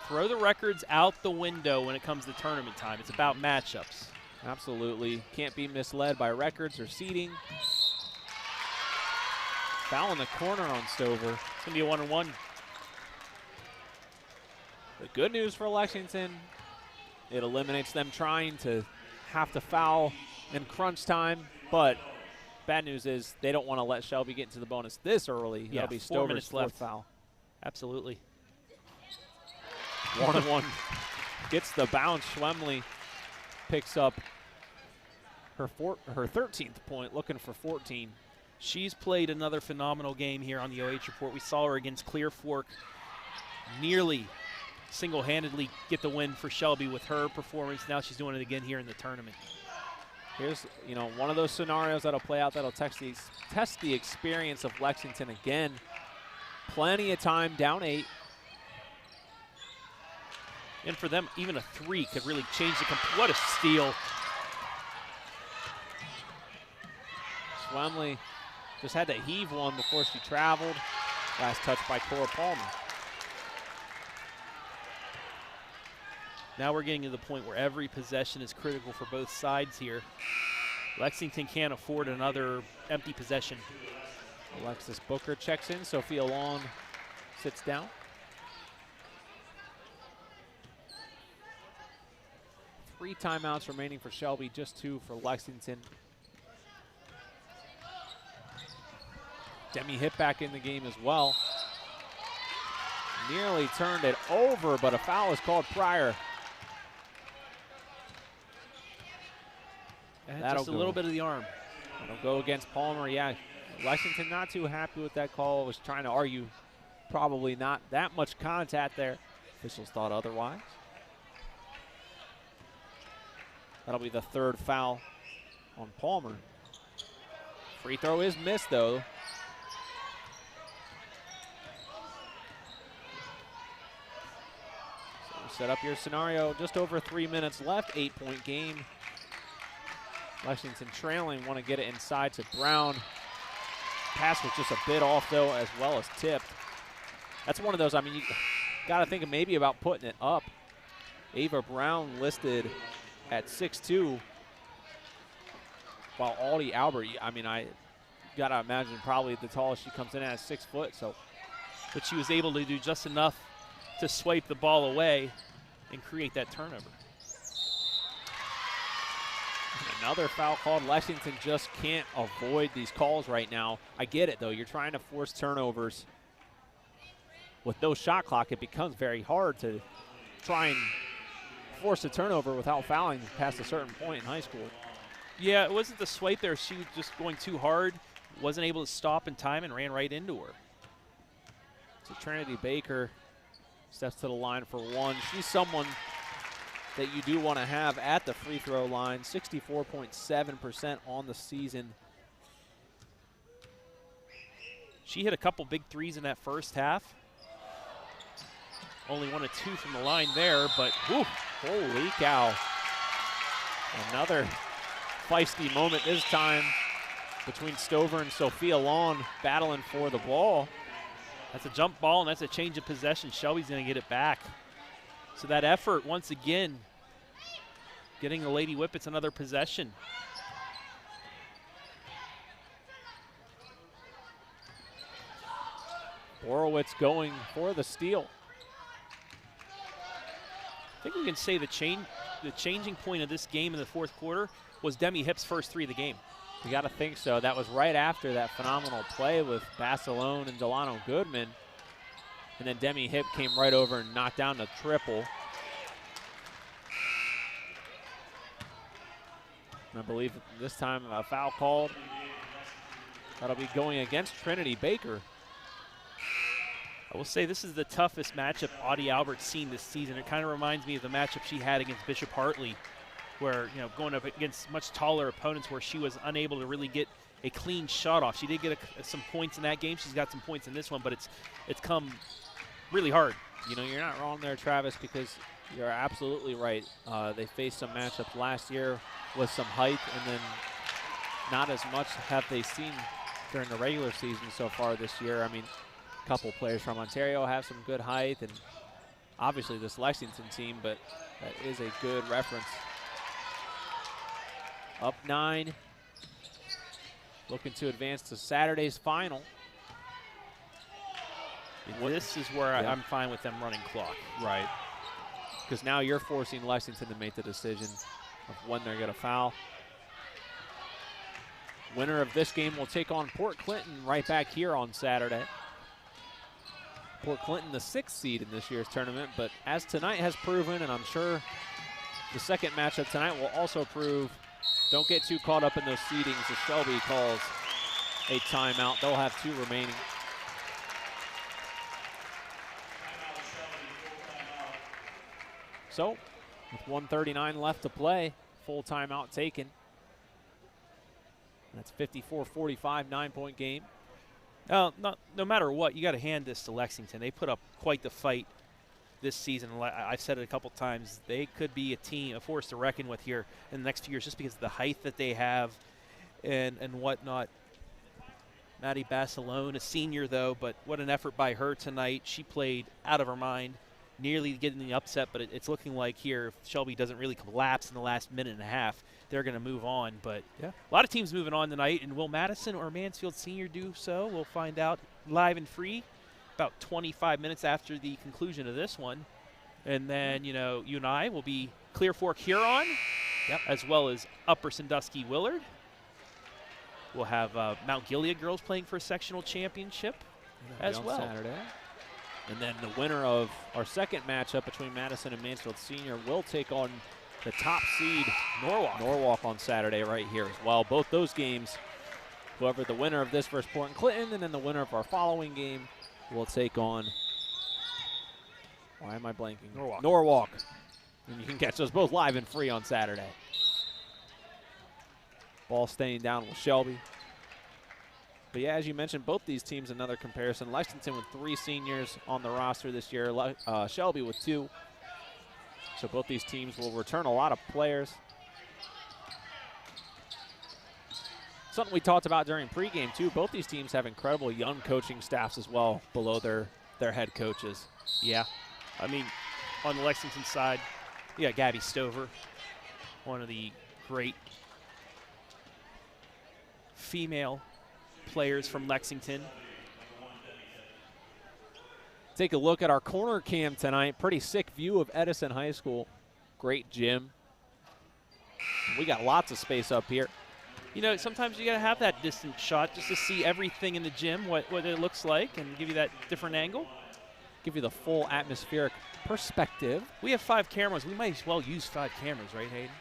Throw the records out the window when it comes to tournament time. It's about matchups. Absolutely. Can't be misled by records or seeding. Foul in the corner on Stover. It's going to be a 1-on-1. The good news for Lexington, it eliminates them trying to have to foul in crunch time, but bad news is they don't want to let Shelby get into the bonus this early. Yeah, That'll be 4 Stover's minutes left. Foul. Absolutely. 1-on-1. Gets the bounce. Schwemley picks up her 13th point, looking for 14. She's played another phenomenal game here on the OH Report. We saw her against Clear Fork nearly single-handedly get the win for Shelby with her performance. Now she's doing it again here in the tournament. Here's, you know, one of those scenarios that'll play out that'll test the experience of Lexington again. Plenty of time, down 8. And for them, even a 3 could really change the what a steal. Schwemley just had to heave one before she traveled. Last touch by Cora Palmer. Now we're getting to the point where every possession is critical for both sides here. Lexington can't afford another empty possession. Alexis Booker checks in. Sophia Long sits down. Three timeouts remaining for Shelby, just 2 for Lexington. Demi hit back in the game as well. Nearly turned it over, but a foul is called prior. Just a little bit of the arm. That'll go against Palmer. Yeah, Lexington not too happy with that call. Was trying to argue probably not that much contact there. Officials thought otherwise. That'll be the 3rd foul on Palmer. Free throw is missed, though. So set up your scenario. Just over 3 minutes left. 8-point game. Lexington trailing, want to get it inside to Brown. Pass was just a bit off, though, as well as tipped. That's one of those, I mean, you got to think maybe about putting it up. Ava Brown listed at 6'2", while Aldi Albert, I mean, I got to imagine probably the tallest she comes in at is 6 foot. So, but she was able to do just enough to swipe the ball away and create that turnover. Another foul called. Lexington just can't avoid these calls right now. I get it, though. You're trying to force turnovers. With no shot clock, it becomes very hard to try and force a turnover without fouling past a certain point in high school. Yeah, it wasn't the swipe there. She was just going too hard, wasn't able to stop in time, and ran right into her. So Trinity Baker steps to the line for 1. She's someone that you do want to have at the free throw line. 64.7% on the season. She hit a couple big threes in that first half. Only 1 of 2 from the line there, but whew, Holy cow. Another feisty moment this time between Stover and Sophia Long battling for the ball. that's a jump ball, and that's a change of possession. Shelby's going to get it back. So that effort, once again, getting the Lady Whippets another possession. Borowitz going for the steal. I think we can say the changing point of this game in the fourth quarter was Demi Hip's first 3 of the game. You got to think so. That was right after that phenomenal play with Basilone and Delano Goodman. And then Demi Hip came right over and knocked down the triple. And I believe this time a foul called. That'll be going against Trinity Baker. I will say this is the toughest matchup Audie Albert's seen this season. It kind of reminds me of the matchup she had against Bishop Hartley, where, you know, going up against much taller opponents where she was unable to really get a clean shot off. She did get some points in that game. She's got some points in this one, but it's come really hard. You know, you're not wrong there, Travis, because you're absolutely right. They faced some matchups last year with some height, and then not as much have they seen during the regular season so far this year. I mean, a couple players from Ontario have some good height, and obviously this Lexington team, but that is a good reference. Up 9, looking to advance to Saturday's final. This is where I'm fine with them running clock. Right. Because now you're forcing Lexington to make the decision of when they're going to foul. Winner of this game will take on Port Clinton right back here on Saturday. Port Clinton, the 6th seed in this year's tournament, but as tonight has proven, and I'm sure the second matchup tonight will also prove, don't get too caught up in those seedings as Shelby calls a timeout. They'll have 2 remaining. So, with 1:39 left to play, full timeout taken. That's 54-45, 9-point game. No matter what, you got to hand this to Lexington. They put up quite the fight this season. I've said it a couple times. They could be a force to reckon with here in the next few years just because of the height that they have and whatnot. Maddie Basilone, a senior though, but what an effort by her tonight. She played out of her mind, nearly getting the upset, but it's looking like here if Shelby doesn't really collapse in the last minute and a half, they're going to move on. But yeah, a lot of teams moving on tonight, and will Madison or Mansfield Senior do so? We'll find out live and free about 25 minutes after the conclusion of this one. And then, you know, you and I will be Clear Fork Huron, as well as Upper Sandusky Willard. We'll have Mount Gilead girls playing for a sectional championship as well. Saturday. And then the winner of our second matchup between Madison and Mansfield Senior will take on the top seed Norwalk on Saturday right here as well. Both those games, whoever the winner of this versus Port Clinton, and then the winner of our following game will take on, why am I blanking? Norwalk. And you can catch those both live and free on Saturday. Ball staying down with Shelby. But yeah, as you mentioned, both these teams, another comparison. Lexington with 3 seniors on the roster this year, Shelby with 2. So both these teams will return a lot of players. Something we talked about during pregame too, both these teams have incredible young coaching staffs as well below their head coaches. Yeah, I mean, on the Lexington side, you got Gabby Stover, one of the great female players from Lexington. Take a look at our corner cam tonight. Pretty sick view of Edison High School. Great gym. We got lots of space up here. You know, sometimes you got to have that distant shot just to see everything in the gym, what it looks like, and give you that different angle. Give you the full atmospheric perspective. We have 5 cameras. We might as well use 5 cameras, right, Hayden?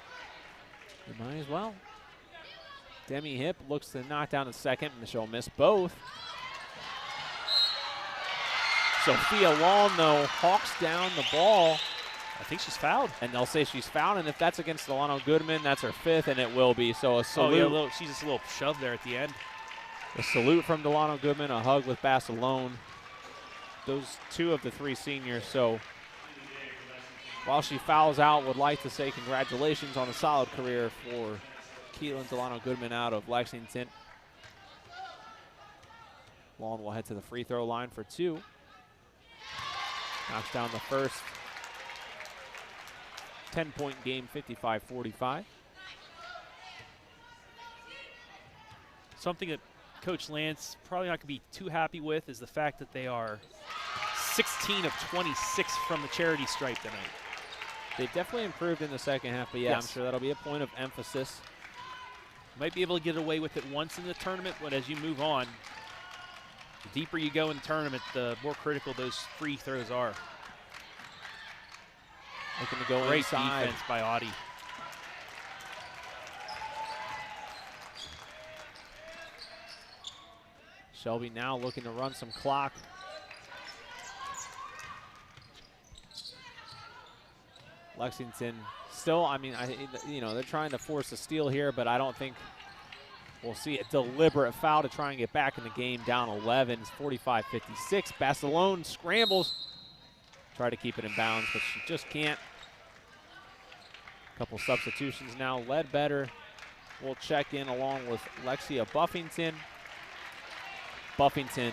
We might as well. Demi Hip looks to knock down the second, and she'll miss both. Sophia Long, though, hawks down the ball. I think she's fouled. And they'll say she's fouled, and if that's against Delano Goodman, that's her 5th, and it will be. So a salute. Oh, yeah, she's just a little shove there at the end. A salute from Delano Goodman, a hug with Basilone. Those two of the three seniors. So while she fouls out, would like to say congratulations on a solid career for Keelan Delano Goodman out of Lexington. Long will head to the free throw line for two. Knocks down the first. 10-point game, 55-45. Something that Coach Lance probably not going to be too happy with is the fact that they are 16 of 26 from the charity stripe tonight. They've definitely improved in the second half, but yeah, yes. I'm sure that'll be a point of emphasis. Might be able to get away with it once in the tournament, but as you move on, the deeper you go in the tournament, the more critical those free throws are. Looking to go Great inside. defense by Audie. Shelby now looking to run some clock. Lexington still, I mean, they're trying to force a steal here, but I don't think we'll see a deliberate foul to try and get back in the game. Down 11, it's 45-56. Basilone scrambles. Try to keep it in bounds, but she just can't. Couple substitutions now. Ledbetter will check in along with Lexia Buffington. Buffington,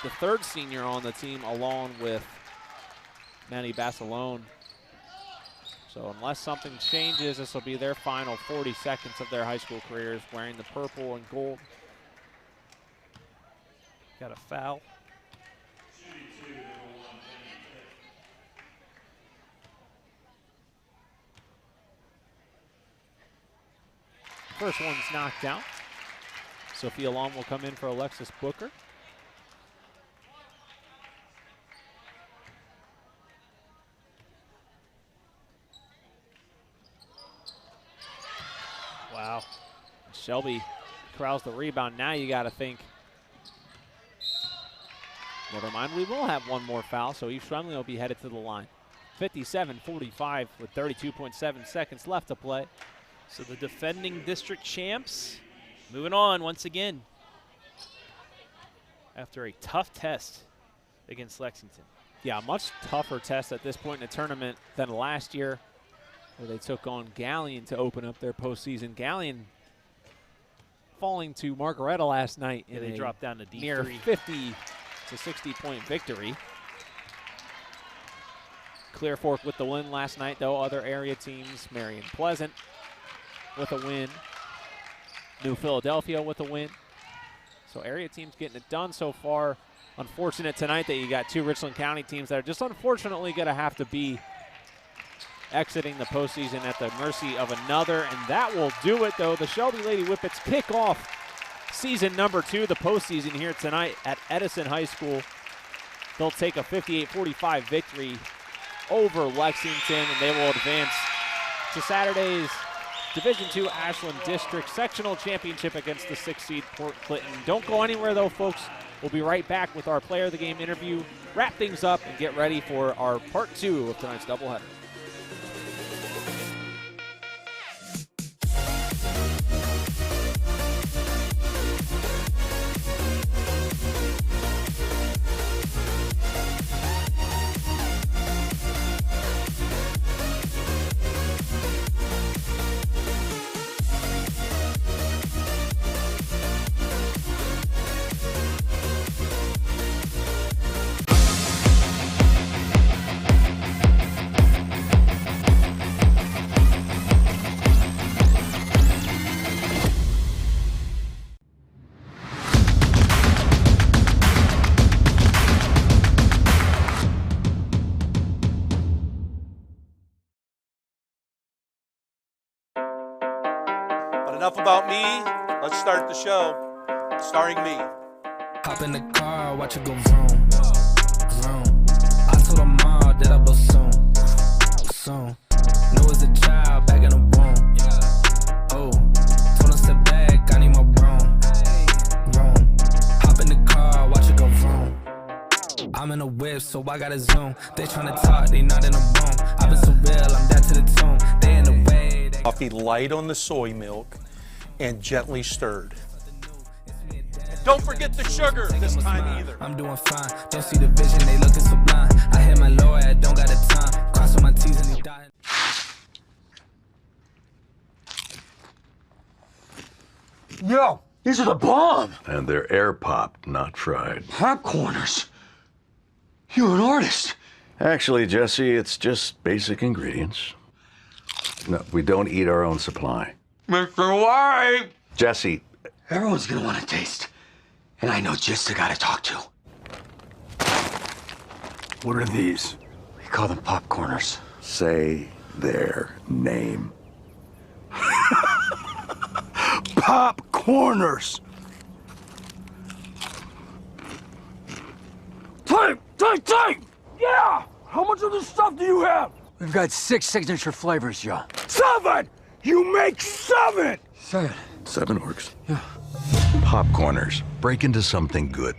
the third senior on the team, along with Manny Basilone. So unless something changes, this will be their final 40 seconds of their high school careers wearing the purple and gold. Got a foul. First one's knocked out. Sophia Long will come in for Alexis Booker. Wow. Shelby corrals the rebound. Now you got to think, never mind, we will have one more foul, so Eve Schwemley will be headed to the line. 57-45 with 32.7 seconds left to play. So the defending district champs moving on once again after a tough test against Lexington. Yeah, much tougher test at this point in the tournament than last year, where they took on Galleon to open up their postseason. Galleon falling to Margaretta last night in they dropped down to D3. Near 50 to 60-point victory. Clear Fork with the win last night, though. Other area teams, Marion Pleasant with a win. New Philadelphia with a win. So area teams getting it done so far. Unfortunate tonight that you got two Richland County teams that are just unfortunately going to have to be exiting the postseason at the mercy of another, and that will do it, though. The Shelby Lady Whippets kick off season number 2, the postseason here tonight at Edison High School. They'll take a 58-45 victory over Lexington, and they will advance to Saturday's Division II Ashland District Sectional Championship against the 6th seed Port Clinton. Don't go anywhere, though, folks. We'll be right back with our Player of the Game interview, wrap things up, and get ready for our part 2 of tonight's doubleheader. Enough about me. Let's start the show. Starring me. Hop in the car, watch it go vroom, vroom. I told her mom that I blow soon, soon. Knew as a child back in the womb. Oh, told her sit back, I need my room, room. Hop in the car, watch it go vroom. I'm in a whip, so I gotta zoom. They tryna talk, they not in a room. I've been so real, I'm down to the tomb. They in the way. Coffee light on the soy milk and gently stirred. Don't forget the sugar this time either. I'm doing fine. Don't see the vision, they looking so blind. I hit my lawyer, I don't got the time. Crossing my T's and he dying. Yo, these are the bomb. And they're air popped, not fried. Popcorners. You're an artist. Actually, Jesse, it's just basic ingredients. No, we don't eat our own supply. Mr. White. Jesse. Everyone's gonna want to taste. And I know just the guy to talk to. What are these? We call them popcorners. Say their name. Popcorners. Take! Yeah! How much of this stuff do you have? We've got 6 signature flavors, Joe. 7! You make 7! 7. 7 works. Yeah. Popcorners. Break into something good.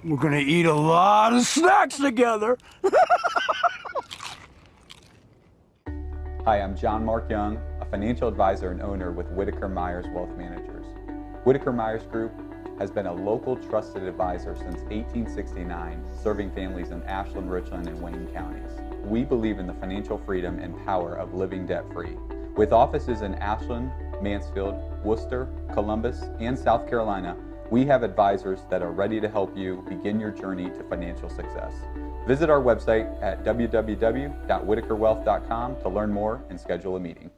We're gonna eat a lot of snacks together. Hi, I'm John Mark Young, a financial advisor and owner with Whitaker Myers Wealth Managers. Whitaker Myers Group has been a local trusted advisor since 1869, serving families in Ashland, Richland, and Wayne counties. We believe in the financial freedom and power of living debt-free. With offices in Ashland, Mansfield, Worcester, Columbus, and South Carolina, we have advisors that are ready to help you begin your journey to financial success. Visit our website at www.whitakerwealth.com to learn more and schedule a meeting.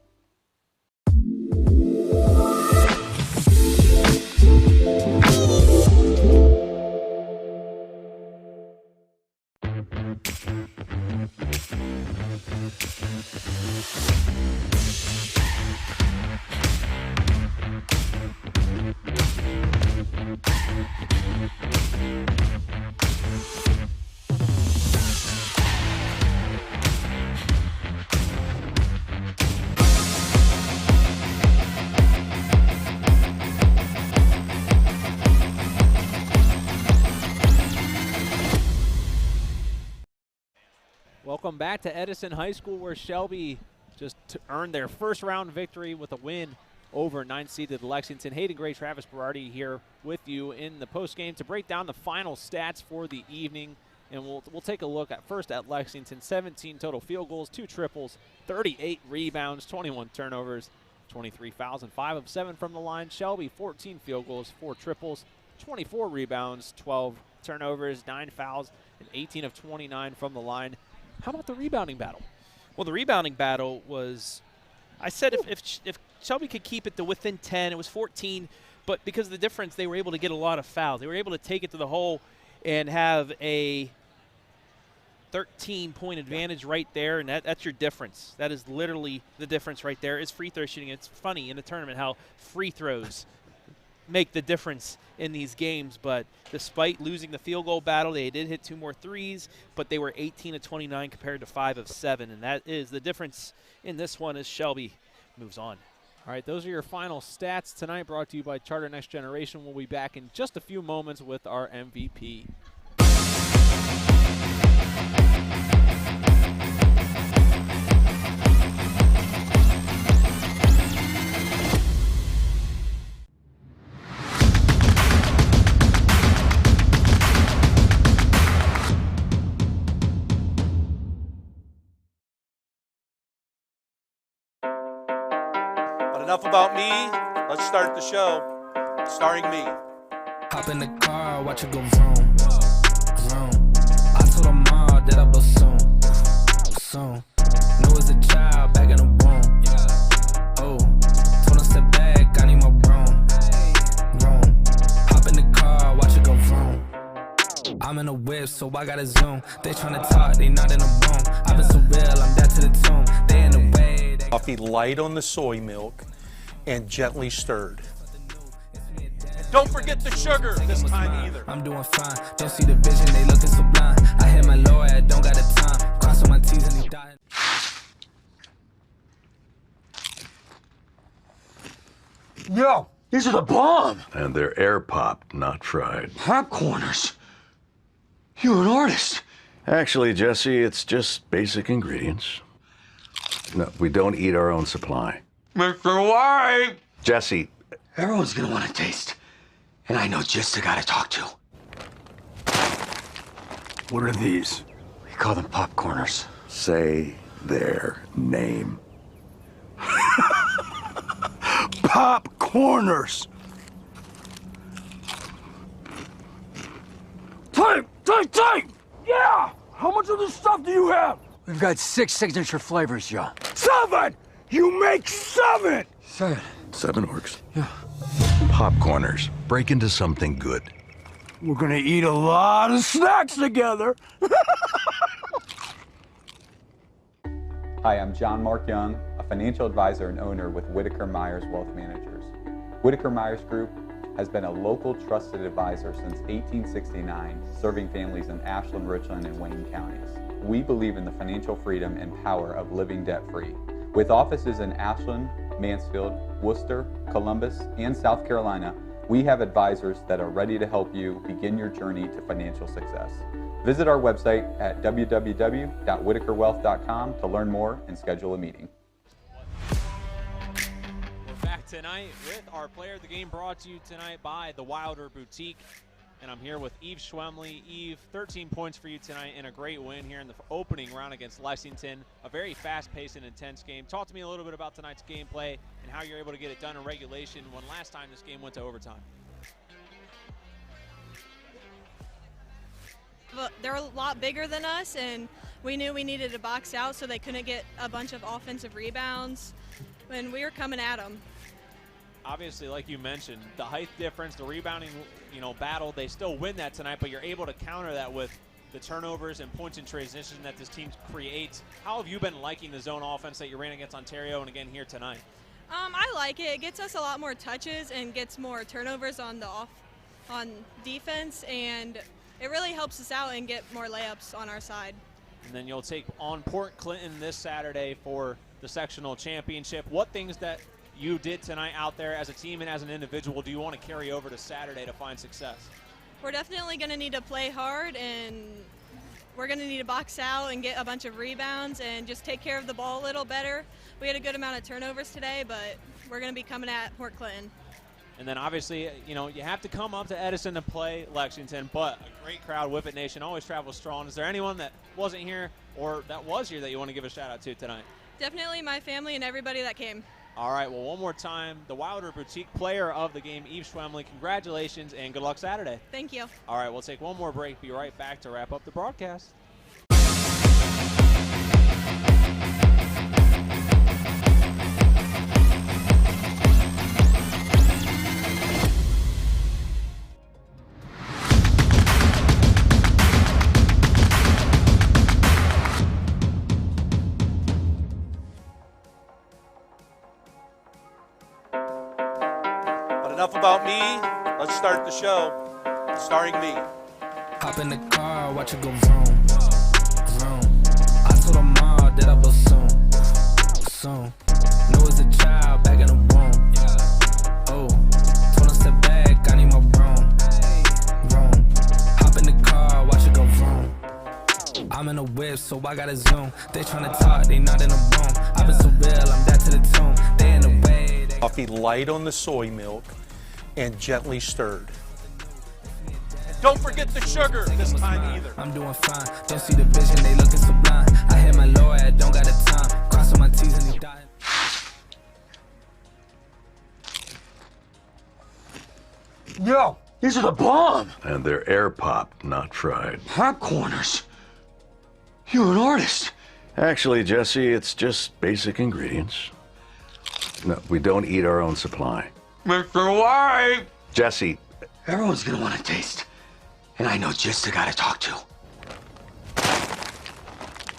Welcome back to Edison High School, where Shelby just earned their first round victory with a win over 9th-seeded Lexington. Hayden Gray, Travis Berardi here with you in the postgame to break down the final stats for the evening. And we'll take a look at first at Lexington. 17 total field goals, 2 triples, 38 rebounds, 21 turnovers, 23 fouls, and 5 of 7 from the line. Shelby, 14 field goals, 4 triples, 24 rebounds, 12 turnovers, 9 fouls, and 18 of 29 from the line. How about the rebounding battle? Well, the rebounding battle was, I said if Shelby could keep it to within 10, it was 14, but because of the difference, they were able to get a lot of fouls. They were able to take it to the hole and have a 13-point advantage right there, and that's your difference. That is literally the difference right there is free throw shooting. It's funny in the tournament how free throws make the difference in these games, but despite losing the field goal battle, they did hit 2 more threes, but they were 18 of 29 compared to 5 of 7, and that is the difference in this one as Shelby moves on. All right, those are your final stats tonight, brought to you by Charter Next Generation. We'll be back in just a few moments with our MVP. Enough about me. Let's start the show. Starring me. Hop in the car, watch it go vroom, vroom. I told her mom that I will soon. Knew as a child back in the womb. Oh, told her step back, I need my room. Hop in the car, watch it go vroom. I'm in a whip, so I gotta zoom. They tryna talk, they not in the room. I've been so real, I'm dead to the tomb. They in the way. Coffee light on the soy milk and gently stirred. Don't forget the sugar this time either. I'm doing fine. Don't see the vision, they looking so blind. I hit my lawyer, I don't got the time. Crossing my T's and he dying. Yo, these are the bomb. And they're air popped, not fried. Popcorners. You're an artist. Actually, Jesse, it's just basic ingredients. No, we don't eat our own supply. Mr. White. Jesse. Everyone's gonna want to taste. And I know just the guy to talk to. What are these? We call them popcorners. Say their name. Popcorners! Tape! Yeah! How much of this stuff do you have? We've got 6 signature flavors, yo. 7! You make 7! 7. 7 works. Yeah. Popcorners. Break into something good. We're gonna eat a lot of snacks together. Hi, I'm John Mark Young, a financial advisor and owner with Whitaker Myers Wealth Managers. Whitaker Myers Group has been a local trusted advisor since 1869, serving families in Ashland, Richland, and Wayne counties. We believe in the financial freedom and power of living debt-free. With offices in Ashland, Mansfield, Worcester, Columbus, and South Carolina, we have advisors that are ready to help you begin your journey to financial success. Visit our website at www.whitakerwealth.com to learn more and schedule a meeting. We're back tonight with our player of the game, brought to you tonight by the Wilder Boutique. And I'm here with Eve Schwemley. Eve, 13 points for you tonight and a great win here in the opening round against Lexington. A very fast-paced and intense game. Talk to me a little bit about tonight's gameplay and how you're able to get it done in regulation when last time this game went to overtime. They're a lot bigger than us, and we knew we needed to box out so they couldn't get a bunch of offensive rebounds when we were coming at them. Obviously, like you mentioned, the height difference, the rebounding, battle, they still win that tonight, but you're able to counter that with the turnovers and points in transition that this team creates. How have you been liking the zone offense that you ran against Ontario and again here tonight? I like it. It gets us a lot more touches and gets more turnovers on defense, and it really helps us out and get more layups on our side. And then you'll take on Port Clinton this Saturday for the sectional championship. What things that you did tonight out there as a team and as an individual do you want to carry over to Saturday to find success? We're definitely going to need to play hard, and we're going to need to box out and get a bunch of rebounds and just take care of the ball a little better. We had a good amount of turnovers today, but we're going to be coming at Port Clinton. And then obviously, you have to come up to Edison to play Lexington, but a great crowd. Whippet Nation always travels strong. Is there anyone that wasn't here or that was here that you want to give a shout out to tonight? Definitely my family and everybody that came. All right, well, one more time, the Wilder Boutique player of the game, Eve Schwemley, congratulations and good luck Saturday. Thank you. All right, we'll take one more break. Be right back to wrap up the broadcast. Enough about me. Let's start the show. Starring me. Hop in the car, watch it go vroom, vroom. I told her mom that I was soon. Knew as a child back in the womb. Oh, told her step back, I need my room. Hop in the car, watch it go vroom. I'm in a whip, so I gotta zoom. They tryna talk, they not in the room. I've been so real, I'm that to the tomb. They in the way. Coffee light on the soy milk and gently stirred. And don't forget the sugar this time either. I'm doing fine. Don't see the vision, they looking so blind. I hit my lawyer, don't got the time. Crossing my T's and he dying. Yo, these are the bomb. And they're air popped, not fried. Popcorners. You're an artist. Actually, Jesse, it's just basic ingredients. No, we don't eat our own supply. Mr. White! Jesse. Everyone's gonna want to taste. And I know just the guy to talk to.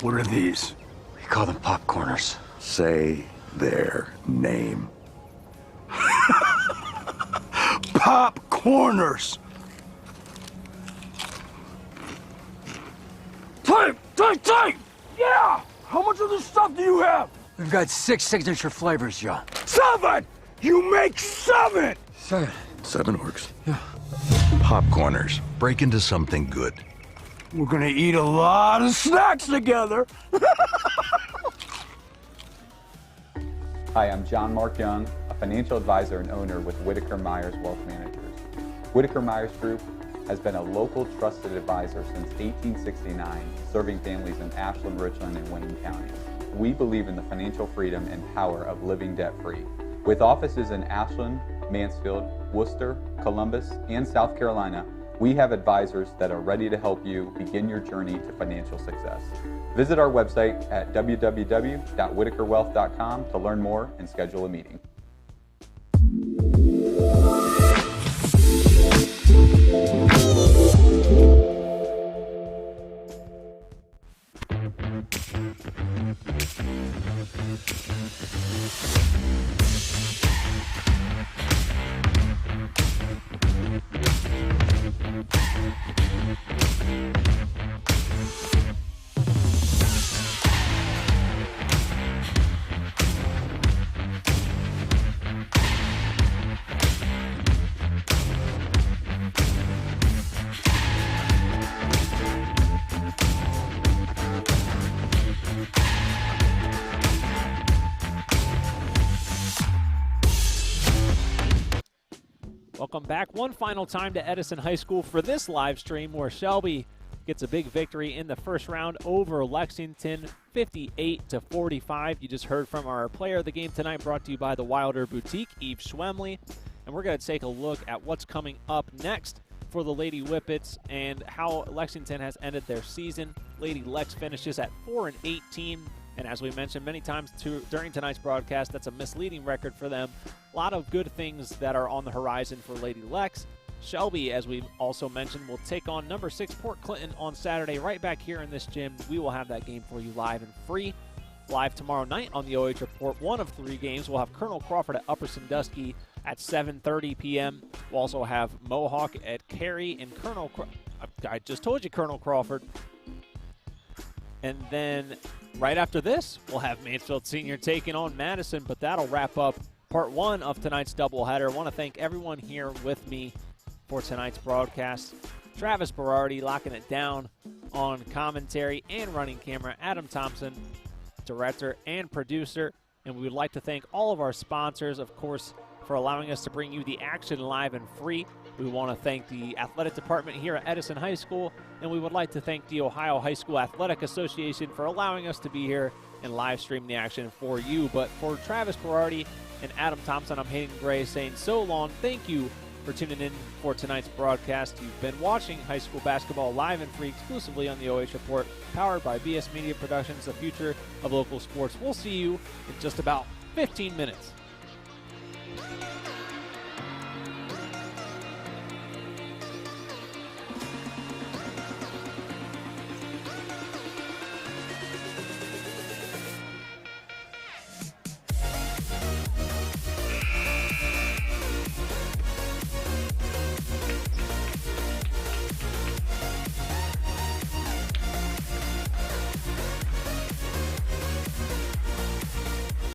What are these? We call them popcorners. Say their name. Popcorners! Tape! Yeah! How much of this stuff do you have? We've got 6 signature flavors, yo. 7! You make 7! 7. 7 works. Yeah. Popcorners. Break into something good. We're gonna eat a lot of snacks together. Hi, I'm John Mark Young, a financial advisor and owner with Whitaker Myers Wealth Managers. Whitaker Myers Group has been a local trusted advisor since 1869, serving families in Ashland, Richland, and Wayne counties. We believe in the financial freedom and power of living debt-free. With offices in Ashland, Mansfield, Worcester, Columbus, and South Carolina, we have advisors that are ready to help you begin your journey to financial success. Visit our website at www.whitakerwealth.com to learn more and schedule a meeting. Welcome back one final time to Edison High School for this live stream where Shelby gets a big victory in the first round over Lexington, 58-45. You just heard from our player of the game tonight, brought to you by the Wilder Boutique, Eve Schwemley. And we're going to take a look at what's coming up next for the Lady Whippets and how Lexington has ended their season. Lady Lex finishes at 4-18. And as we mentioned many times during tonight's broadcast, that's a misleading record for them. A lot of good things that are on the horizon for Lady Lex. Shelby, as we also mentioned, will take on number 6 Port Clinton on Saturday right back here in this gym. We will have that game for you live and free. Live tomorrow night on the OH Report, one of 3 games. We'll have Colonel Crawford at Upper Sandusky at 7:30 p.m. We'll also have Mohawk at Cary and I just told you Colonel Crawford. And then right after this, we'll have Mansfield Senior taking on Madison, but that'll wrap up part 1 of tonight's doubleheader. I want to thank everyone here with me for tonight's broadcast. Travis Berardi locking it down on commentary and running camera. Adam Thompson, director and producer. And we would like to thank all of our sponsors, of course, for allowing us to bring you the action live and free. We want to thank the athletic department here at Edison High School, and we would like to thank the Ohio High School Athletic Association for allowing us to be here and live stream the action for you. But for Travis Berardi and Adam Thompson, I'm Hayden Gray saying so long. Thank you for tuning in for tonight's broadcast. You've been watching high school basketball live and free exclusively on the OH Report, powered by BS Media Productions, the future of local sports. We'll see you in just about 15 minutes.